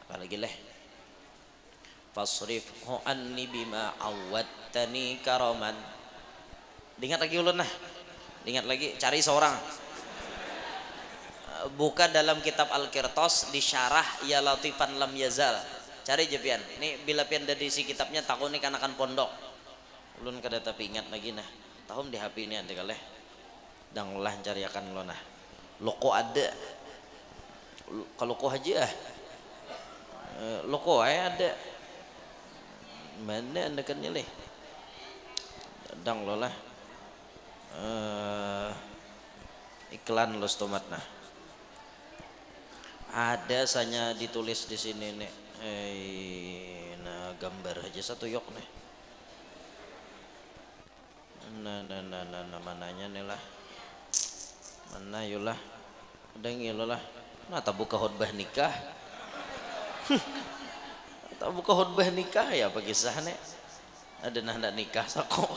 Apalagi leh, fasrifhu anni bima awwattani karaman. Diingat lagi ulun nah, diingat lagi, cari seorang buka dalam kitab Al-Qirtos di syarah ya latifan lam yazal, cari je pian ini bila pian dari si kitabnya takun nih kanakan pondok ulun kada tapi ingat lagi nah tahun di HP ini ada kaleh dang lah cari akan lo nah loko ada kalau kok aja loko ada mana anda kan nyeleh dang lo lah iklan los tomat nah ada sanya ditulis di sini nih nah gambar aja satu yok nih nah mananya nih lah mana yulah udah ngilo lah nah tak buka khutbah nikah tak buka khutbah nikah ya apa kisahnya ada nanda nikah sako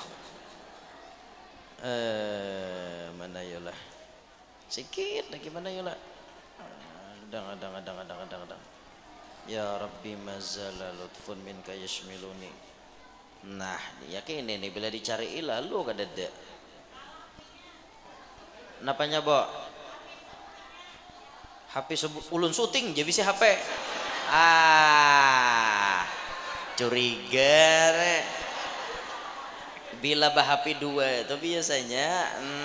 mana yulah sikit lagi mana yulah adang ya Rabbi mazala lutfun minka yashmiluni. Nah yakin ini bila dicari lalu kada ada napanya bo HP ulun syuting jadi bisa HP curiga re. Bila bah HP dua itu biasanya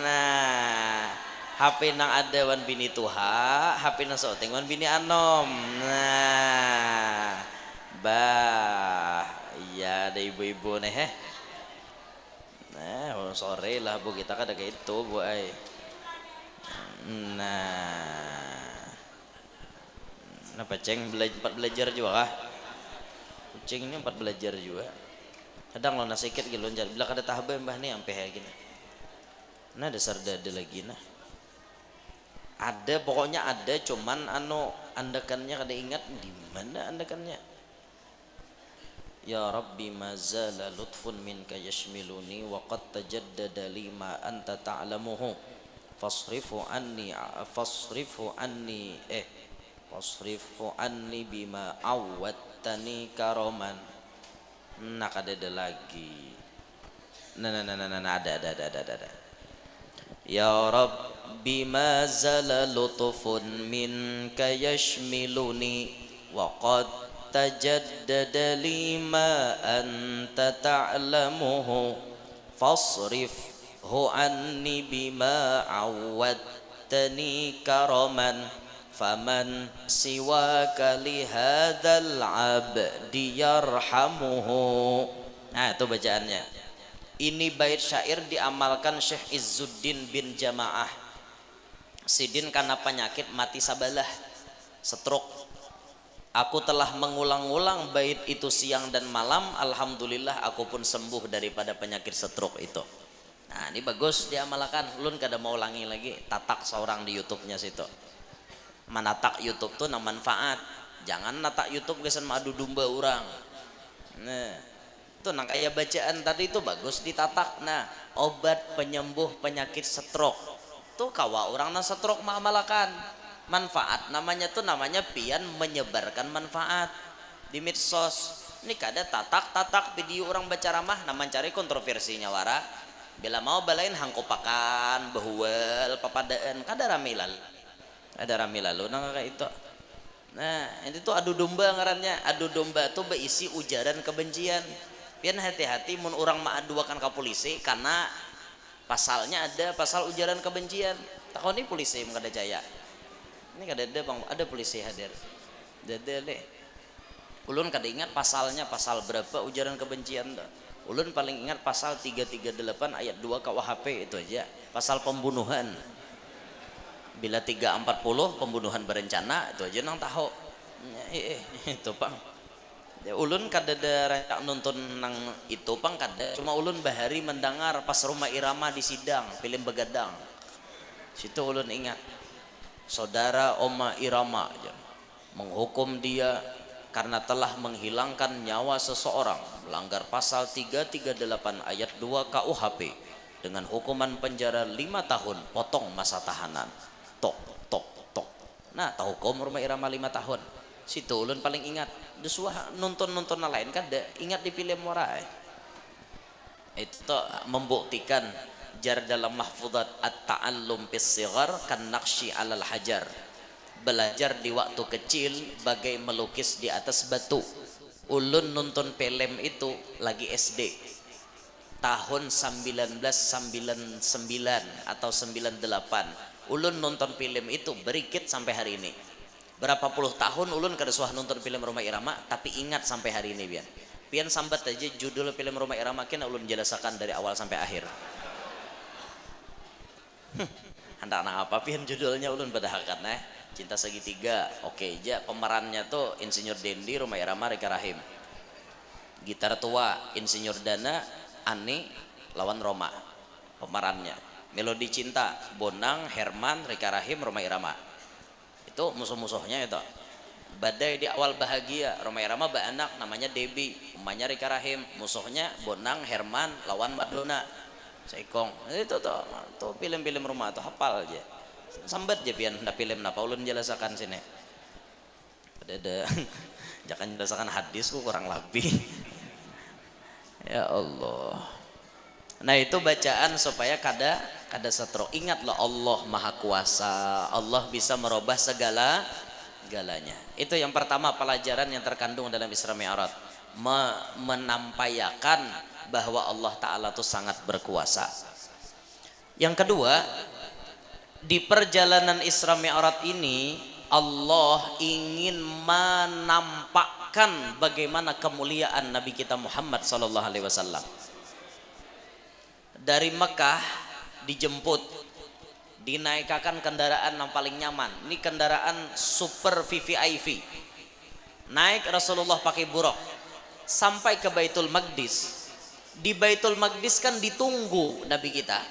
nah HP nang ada wan bini tuha, HP nang syuting wan bini anom. Nah bah iya ada ibu-ibu nih nah sore lah bu kita kada kayak itu bu ay. Nah kenapa ceng belajar juga kah ceng ini 4 belajar juga kadang lo nasikit gitu lonjar bila kada tahbah mbah nih sampai kayak gini nah dasar dada lagi nah ada pokoknya ada cuman andakannya kada ingat di mana andakannya. Ya Rabbi mazala lutfun minka yashmiluni wa qad tajaddada li ma anta ta'lamuhu fasrifu anni bima awwattani karaman. Nah ada lagi nah ada ya Rabbi mazala lutfun minka yashmiluni wa qad tajaddada lima anta ta'lamuhu fasrifhu anni bima awwattani karaman faman siwaka lihadzal abdi yarhamuhu. Nah itu bacaannya. Ini bait syair diamalkan Syekh Izzuddin bin Jamaah Sidin karena penyakit mati sabalah stroke. Aku telah mengulang-ulang bait itu siang dan malam, alhamdulillah aku pun sembuh daripada penyakit stroke itu. Nah ini bagus diamalkan, ulun kada mau ulangi lagi, tatak seorang di YouTube-nya situ. Manatak YouTube tuh nah manfaat, jangan natak YouTube kesan madu domba orang. Nah itu nang kayak bacaan tadi itu bagus ditatak. Nah obat penyembuh penyakit stroke tuh kawa orang na stroke mengamalkan manfaat namanya tuh namanya pian menyebarkan manfaat di medsos. Ini kada tatak video orang baca ramah naman cari kontroversinya wara bila mau balain hangkopakan bahual papadaan kada rame lalu nang kayak itu. Nah itu tuh adu domba ngarannya, adu domba tuh berisi ujaran kebencian. Pian hati-hati mun orang maaduakan ke polisi karena pasalnya ada pasal ujaran kebencian. Takon ini polisi kada jaya ini kada ada bang, ada polisi hadir dede deh ulun kada ingat pasalnya pasal berapa ujaran kebencian dah. Ulun paling ingat pasal 338 ayat 2 KUHP itu aja, pasal pembunuhan. Bila 340 pembunuhan berencana itu aja nang tahu itu pang ya, ulun kada ada rencana nonton nang itu pang kada, cuma ulun bahari mendengar pas Rumah Irama di sidang film Begadang situ ulun ingat saudara Oma Irama menghukum dia karena telah menghilangkan nyawa seseorang melanggar pasal 338 ayat 2 KUHP dengan hukuman penjara 5 tahun potong masa tahanan. Tok. Nah tahu hukum Rumah Irama 5 tahun Situ ulun paling ingat. Desuah nonton lain kan ingat di film warai. Itu tuh membuktikan jar dalam mahfudzat at-ta'allum fis sighar kan naqshi 'alal hajar. Belajar di waktu kecil bagai melukis di atas batu. Ulun nonton film itu lagi SD. Tahun 1999 atau 98. Ulun nonton film itu berikit sampai hari ini. Berapa puluh tahun ulun kada suah nonton film Rhoma Irama, tapi ingat sampai hari ini pian. Pian sambat aja judul film Rhoma Irama kena ulun jelasakan dari awal sampai akhir. Hendak apa pian judulnya ulun badahakan Cinta Segitiga. Oke aja pemerannya tuh Insinyur Dendi, Rhoma Irama, Rika Rahim. Gitar tua Insinyur Dana, Ani lawan Roma pemerannya. Melodi Cinta Bonang, Herman, Rika Rahim, Rhoma Irama. Itu musuh-musuhnya itu. Badai di Awal Bahagia, Rhoma Irama anak namanya Debbie, emaknya Rika Rahim, musuhnya Bonang, Herman lawan Madonna, Seikong. Itu tuh film-film rumah tuh hafal aja. Sambat aja pian ndak film napa ulun jelasakan sini. Ada jangan jelasakan hadis ku kurang lebih. Ya Allah. Nah itu bacaan supaya kada setro. Ingatlah Allah Maha Kuasa. Allah bisa merubah galanya. Itu yang pertama pelajaran yang terkandung dalam Isra Mi'raj. Menampayakan bahwa Allah Ta'ala itu sangat berkuasa. Yang kedua, di perjalanan Isra Mi'raj ini Allah ingin menampakkan bagaimana kemuliaan Nabi kita Muhammad sallallahu alaihi wasallam. Dari Mekah dijemput, dinaikkan kendaraan yang paling nyaman. Ini kendaraan super VVIP. Naik Rasulullah pakai buruk sampai ke Baitul Maqdis. Di Baitul Maqdis kan ditunggu Nabi kita.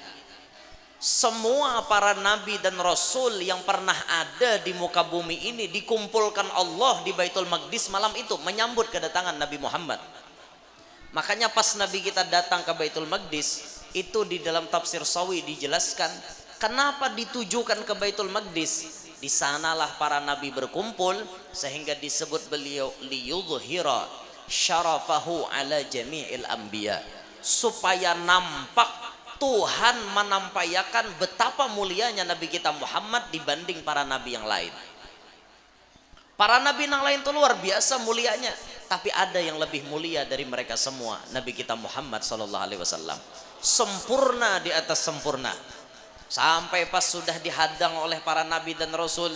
Semua para nabi dan rasul yang pernah ada di muka bumi ini dikumpulkan Allah di Baitul Maqdis malam itu menyambut kedatangan Nabi Muhammad. Makanya pas Nabi kita datang ke Baitul Maqdis, itu di dalam tafsir Sawi dijelaskan kenapa ditujukan ke Baitul Maqdis. Di sanalah para nabi berkumpul sehingga disebut beliau liyudhhira syarafahu ala jami'il anbiya, supaya nampak Tuhan menampakkan betapa mulianya Nabi kita Muhammad dibanding para nabi yang lain. Para nabi yang lain itu luar biasa mulianya, tapi ada yang lebih mulia dari mereka semua, Nabi kita Muhammad sallallahu alaihi wasallam. Sempurna di atas sempurna. Sampai pas sudah dihadang oleh para nabi dan rasul,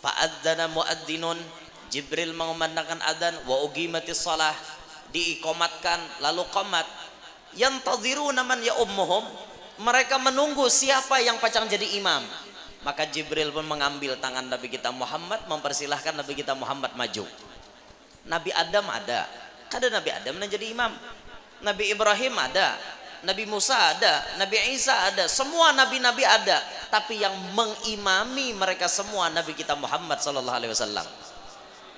fa'adzana muadzzinun, Jibril mengumandangkan adzan, wa uqimatis shalah, diikomatkan lalu qomat. Yantaziruna man ya ummuhum, mereka menunggu siapa yang pacang jadi imam. Maka Jibril pun mengambil tangan Nabi kita Muhammad, mempersilahkan Nabi kita Muhammad maju. Nabi Adam ada, kada Nabi Adam yang jadi imam. Nabi Ibrahim ada, Nabi Musa ada, Nabi Isa ada, semua nabi-nabi ada, tapi yang mengimami mereka semua Nabi kita Muhammad sallallahu alaihi wasallam.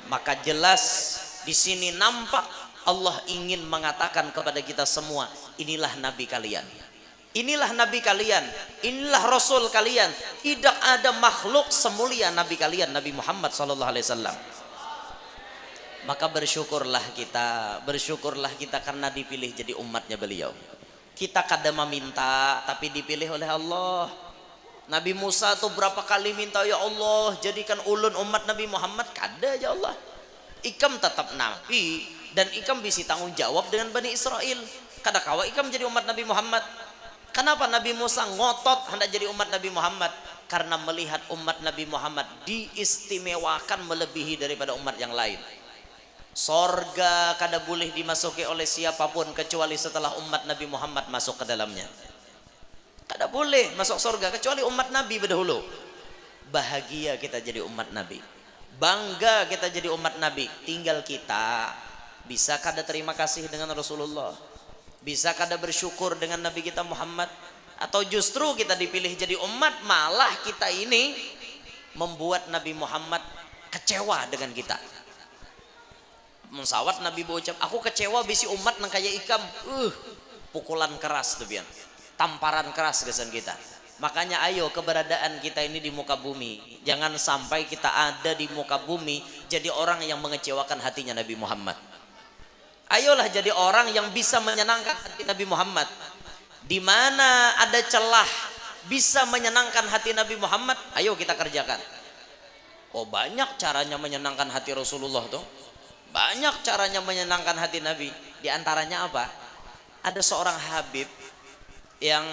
Maka jelas di sini nampak Allah ingin mengatakan kepada kita semua, inilah nabi kalian. Inilah nabi kalian, inilah rasul kalian. Tidak ada makhluk semulia nabi kalian, Nabi Muhammad sallallahu alaihi wasallam. Maka bersyukurlah kita karena dipilih jadi umatnya beliau. Kita kadang meminta tapi dipilih oleh Allah. Nabi Musa tuh berapa kali minta, ya Allah jadikan ulun umat Nabi Muhammad, kada aja Allah. Ikam tetap nabi dan ikam bisa tanggung jawab dengan Bani Israel. Kada kawa ikam jadi umat Nabi Muhammad. Kenapa Nabi Musa ngotot hendak jadi umat Nabi Muhammad? Karena melihat umat Nabi Muhammad diistimewakan melebihi daripada umat yang lain. Sorga kada boleh dimasuki oleh siapapun kecuali setelah umat Nabi Muhammad masuk ke dalamnya. Kada boleh masuk sorga kecuali umat Nabi berdahulu. Bahagia kita jadi umat Nabi, bangga kita jadi umat Nabi. Tinggal kita bisa kada terima kasih dengan Rasulullah, bisa kada bersyukur dengan Nabi kita Muhammad, atau justru kita dipilih jadi umat malah kita ini membuat Nabi Muhammad kecewa dengan kita. Mensawat Nabi berucap, aku kecewa bisi umat nang kaya ikam. Pukulan keras tuh bian, tamparan keras kesan kita. Makanya ayo keberadaan kita ini di muka bumi, jangan sampai kita ada di muka bumi jadi orang yang mengecewakan hatinya Nabi Muhammad. Ayolah jadi orang yang bisa menyenangkan hati Nabi Muhammad. Di mana ada celah bisa menyenangkan hati Nabi Muhammad, ayo kita kerjakan. Oh, banyak caranya menyenangkan hati Rasulullah tuh. Banyak caranya menyenangkan hati Nabi. Di antaranya apa? Ada seorang Habib yang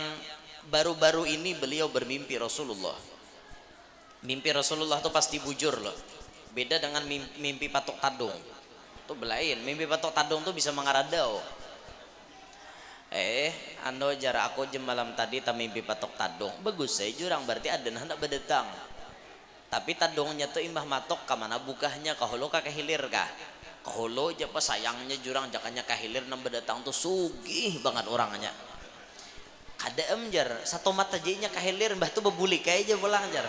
baru-baru ini beliau bermimpi Rasulullah. Mimpi Rasulullah tuh pasti bujur loh. Beda dengan mimpi patok tadung. Tuh belain, mimpi patok tadung tuh bisa mengaradau. Ando jarak aku jam malam tadi tak mimpi patok tadung. Bagus saya jurang berarti ada hendak berdatang. Tapi tadungnya tuh imbah matok ke mana bukahnya kaholo ka kahilir kah? Kaholo aja pas sayangnya jurang jakanya kahilir nang berdatang tuh sugih banget orangnya. Kada jar satu mata aja kahilir mbah tuh bebuli kayak aja pulang jar.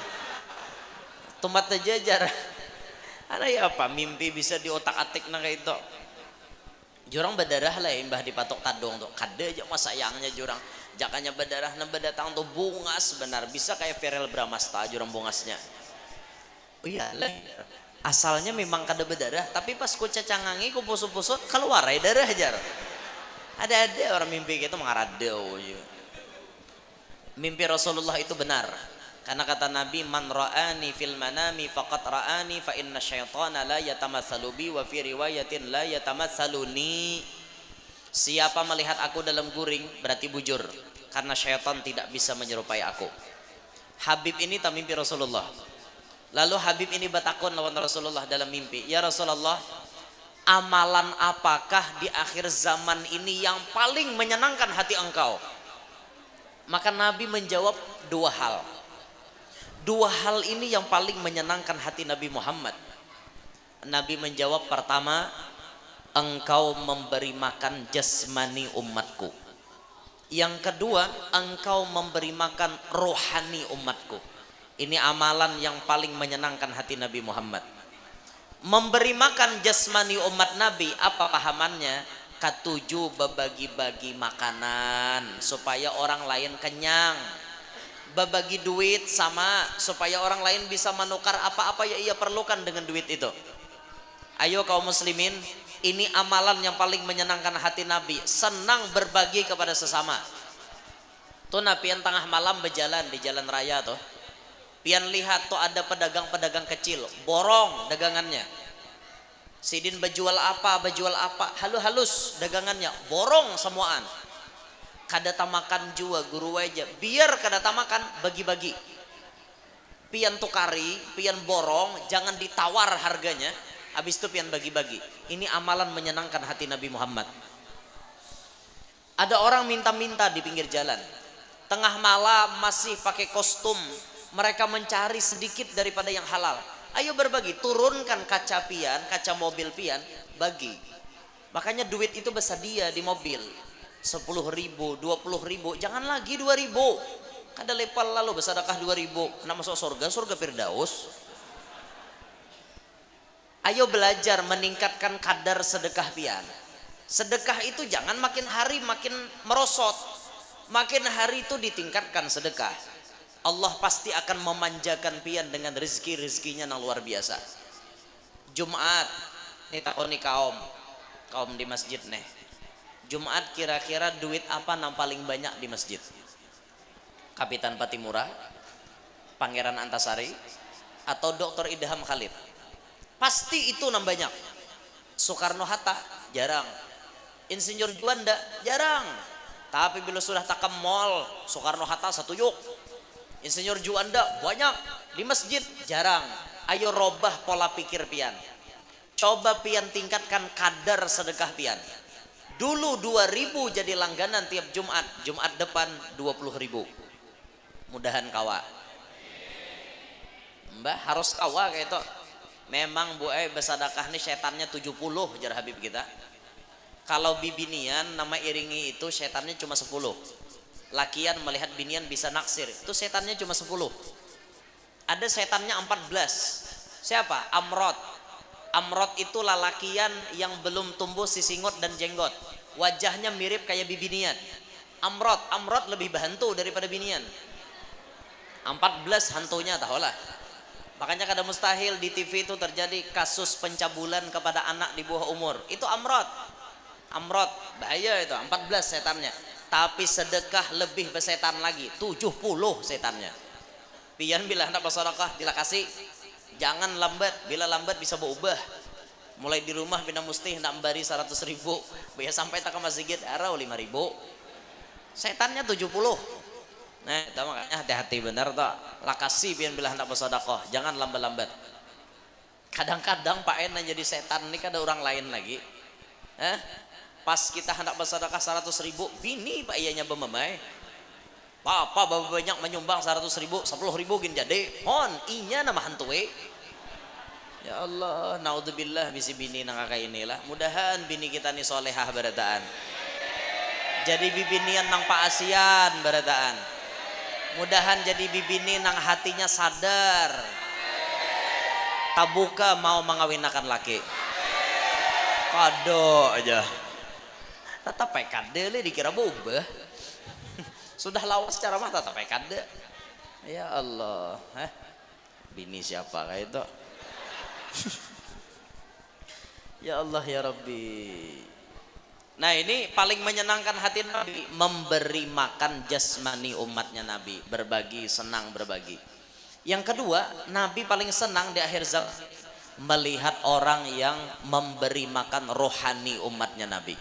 Tomat aja jar. Ada ya apa mimpi bisa diotak-atik nang kayak itu. Jurang berdarah lah mbah di patok tadung tuh. Kada aja mas sayangnya jurang. Jakanya berdarah nang berdatang tuh bungas benar bisa kayak Verel Bramasta jurang bungasnya. Oh iya lah. Asalnya memang kada berdarah tapi pas ku cacangangi ku pusut-pusut keluar ya darah jar. Ada orang mimpi gitu mengaradau aja. Mimpi Rasulullah itu benar karena kata Nabi man ra'ani fil manami faqad ra'ani fa inna syaitana la yatamatsalu bi wa fi riwayatin la yatamatsaluni. Siapa melihat aku dalam guring berarti bujur karena syaitan tidak bisa menyerupai aku. Habib ini tak mimpi Rasulullah. Lalu Habib ini batakun lawan Rasulullah dalam mimpi, ya Rasulullah, amalan apakah di akhir zaman ini yang paling menyenangkan hati engkau? Maka Nabi menjawab dua hal. Dua hal ini yang paling menyenangkan hati Nabi Muhammad. Nabi menjawab pertama, engkau memberi makan jasmani umatku. Yang kedua, engkau memberi makan rohani umatku. Ini amalan yang paling menyenangkan hati Nabi Muhammad. Memberi makan jasmani umat Nabi, apa pahamannya? Ketujuh berbagi-bagi makanan supaya orang lain kenyang. Berbagi duit sama supaya orang lain bisa menukar apa-apa yang ia perlukan dengan duit itu. Ayo kaum muslimin, ini amalan yang paling menyenangkan hati Nabi. Senang berbagi kepada sesama. Tuh Nabi yang tengah malam berjalan di jalan raya tuh. Pian lihat tuh ada pedagang-pedagang kecil, borong dagangannya. Sidin berjual apa, halus dagangannya, borong semuaan. Kada tamakan jua guru aja, biar kada tamakan bagi-bagi. Pian tukari, pian borong, jangan ditawar harganya. Habis itu pian bagi-bagi. Ini amalan menyenangkan hati Nabi Muhammad. Ada orang minta-minta di pinggir jalan. Tengah malam masih pakai kostum. Mereka mencari sedikit daripada yang halal. Ayo berbagi, turunkan kaca pian, kaca mobil pian, bagi. Makanya duit itu bersedia di mobil. 10.000, 20.000, jangan lagi 2.000. Kada lepal lalu bersedekah 2.000, kena masuk surga Firdaus. Ayo belajar meningkatkan kadar sedekah pian. Sedekah itu jangan makin hari makin merosot. Makin hari itu ditingkatkan sedekah. Allah pasti akan memanjakan pian dengan rezeki-rezekinya yang luar biasa. Jumat, nih takoni kaum di masjid nih. Jumat kira-kira duit apa yang paling banyak di masjid? Kapitan Patimura, Pangeran Antasari, atau Dr. Idham Khalid? Pasti itu yang banyak. Soekarno Hatta jarang. Insinyur Juanda jarang. Tapi bila sudah tak ke mall, Soekarno Hatta satu yuk. Insinyur Juanda banyak, di masjid jarang. Ayo robah pola pikir pian. Coba pian tingkatkan kadar sedekah pian. Dulu 2.000 jadi langganan tiap Jumat. Jumat depan 20.000. Mudahan kawa. Mbah harus kawa kayak itu. Memang bu bersedekah nih setannya 70 jar Habib kita. Kalau bibinian nama iringi itu setannya cuma 10. Lakian melihat binian bisa naksir, itu setannya cuma 10. Ada setannya 14. Siapa? Amrod. Amrod itu lalakian yang belum tumbuh sisingot dan jenggot. Wajahnya mirip kayak bibinian. Amrod lebih bantu daripada binian. 14 hantunya tahulah. Makanya kada mustahil di TV itu terjadi kasus pencabulan kepada anak di bawah umur. Itu amrot. Amrot bahaya itu, 14 setannya. Tapi sedekah lebih besetan lagi, 70 setannya. Pian bila hendak bersedekah dilakasi, jangan lambat. Bila lambat bisa berubah. Mulai di rumah bina mesti hendak memberi 100.000, biasa sampai tak ke masjid arau 5.000. Setannya 70. Nah, itu makanya hati-hati benar tak. Lakasi pian bila hendak bersedekah, jangan lambat-lambat. Kadang-kadang Pak En jadi setan ini kada orang lain lagi. Pas kita hendak bersedekah 100.000, bini Pak iyanya bememai. Papa banyak menyumbang 100.000, 10.000 gin jadi. Hon, inya nama hantue. Ya Allah, naudzubillah bisi bini nang kakak inilah. Mudahan bini kita nih solehah barataan. Jadi bibinian nang Pak Asian barataan. Mudahan jadi bibini nang hatinya sadar. Tabuka mau mengawinakan laki. Kado aja. Tetap kade le dikira boba. Sudah lawas secara mah tetap kade. Ya Allah, bini siapa kayak itu? Ya Allah ya Rabbi. Nah ini paling menyenangkan hati Nabi, memberi makan jasmani umatnya Nabi, berbagi, senang berbagi. Yang kedua, Nabi paling senang di akhir zaman melihat orang yang memberi makan rohani umatnya Nabi.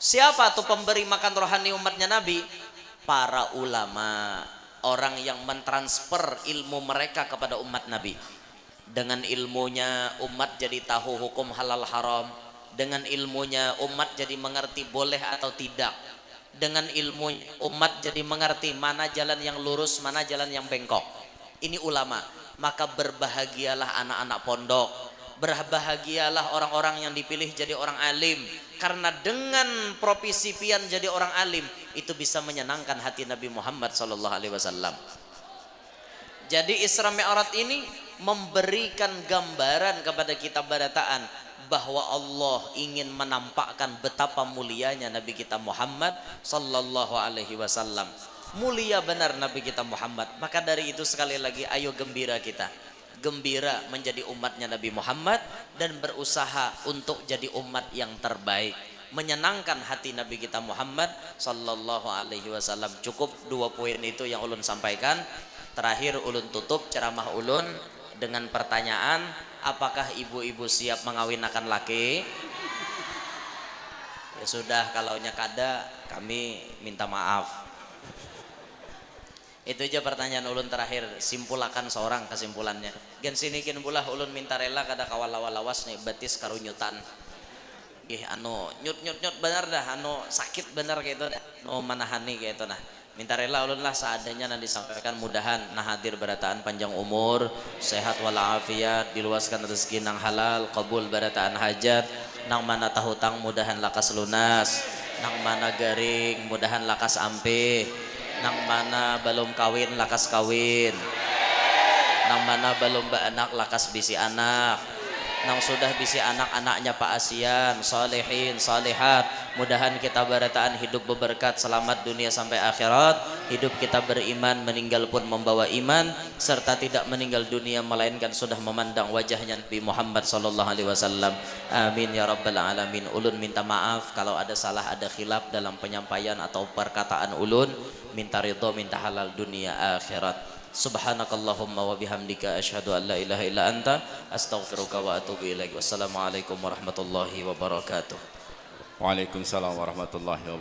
Siapa tuh pemberi makan rohani umatnya Nabi? Para ulama, orang yang mentransfer ilmu mereka kepada umat Nabi. Dengan ilmunya umat jadi tahu hukum halal haram. Dengan ilmunya umat jadi mengerti boleh atau tidak. Dengan ilmu umat jadi mengerti mana jalan yang lurus, mana jalan yang bengkok. Ini ulama. Maka berbahagialah anak-anak pondok, berbahagialah orang-orang yang dipilih jadi orang alim. Karena dengan profesi pian jadi orang alim, itu bisa menyenangkan hati Nabi Muhammad SAW. Jadi Isra Mi'raj ini memberikan gambaran kepada kita barataan bahwa Allah ingin menampakkan betapa mulianya Nabi kita Muhammad sallallahu alaihi wasallam. Mulia benar Nabi kita Muhammad. Maka dari itu sekali lagi ayo gembira kita. Gembira menjadi umatnya Nabi Muhammad dan berusaha untuk jadi umat yang terbaik. Menyenangkan hati Nabi kita Muhammad sallallahu alaihi wasallam. Cukup 2 poin itu yang ulun sampaikan. Terakhir ulun tutup ceramah ulun dengan pertanyaan, apakah ibu-ibu siap mengawinkan laki? Ya sudah, kalau kada kami minta maaf. Itu aja pertanyaan ulun terakhir. Simpulakan seorang kesimpulannya. Gen sini kin bulah ulun minta rela kada kawal-lawas nih batis karunyutan. Anu nyut benar dah, anu sakit benar kayak itu dah. No manahani kayak itu nah. Minta rela ulun lah seadanya nanti disampaikan, mudahan nah hadir barataan panjang umur, sehat walafiat, diluaskan rezeki nang halal, kabul barataan hajat, nang mana tahutang mudahan lakas lunas, nang mana garing mudahan lakas ampe, nang mana belum kawin lakas kawin, nang mana belum beranak lakas bisi anak, nang sudah bisi anak-anaknya Pak Asian, salihin, salihat, mudahan kita barataan hidup berberkat, selamat dunia sampai akhirat, hidup kita beriman, meninggal pun membawa iman, serta tidak meninggal dunia melainkan sudah memandang wajahnya Nabi Muhammad SAW. Amin ya rabbal alamin. Ulun minta maaf kalau ada salah, ada khilaf dalam penyampaian atau perkataan ulun. Minta ridho, minta halal dunia akhirat. Subhanakallahumma wa bihamdika asyhadu an la ilaha illa anta astaghfiruka wa atubu ilaik. Wassalamualaikum warahmatullahi wabarakatuh. Waalaikumsalam warahmatullahi wabarakatuh.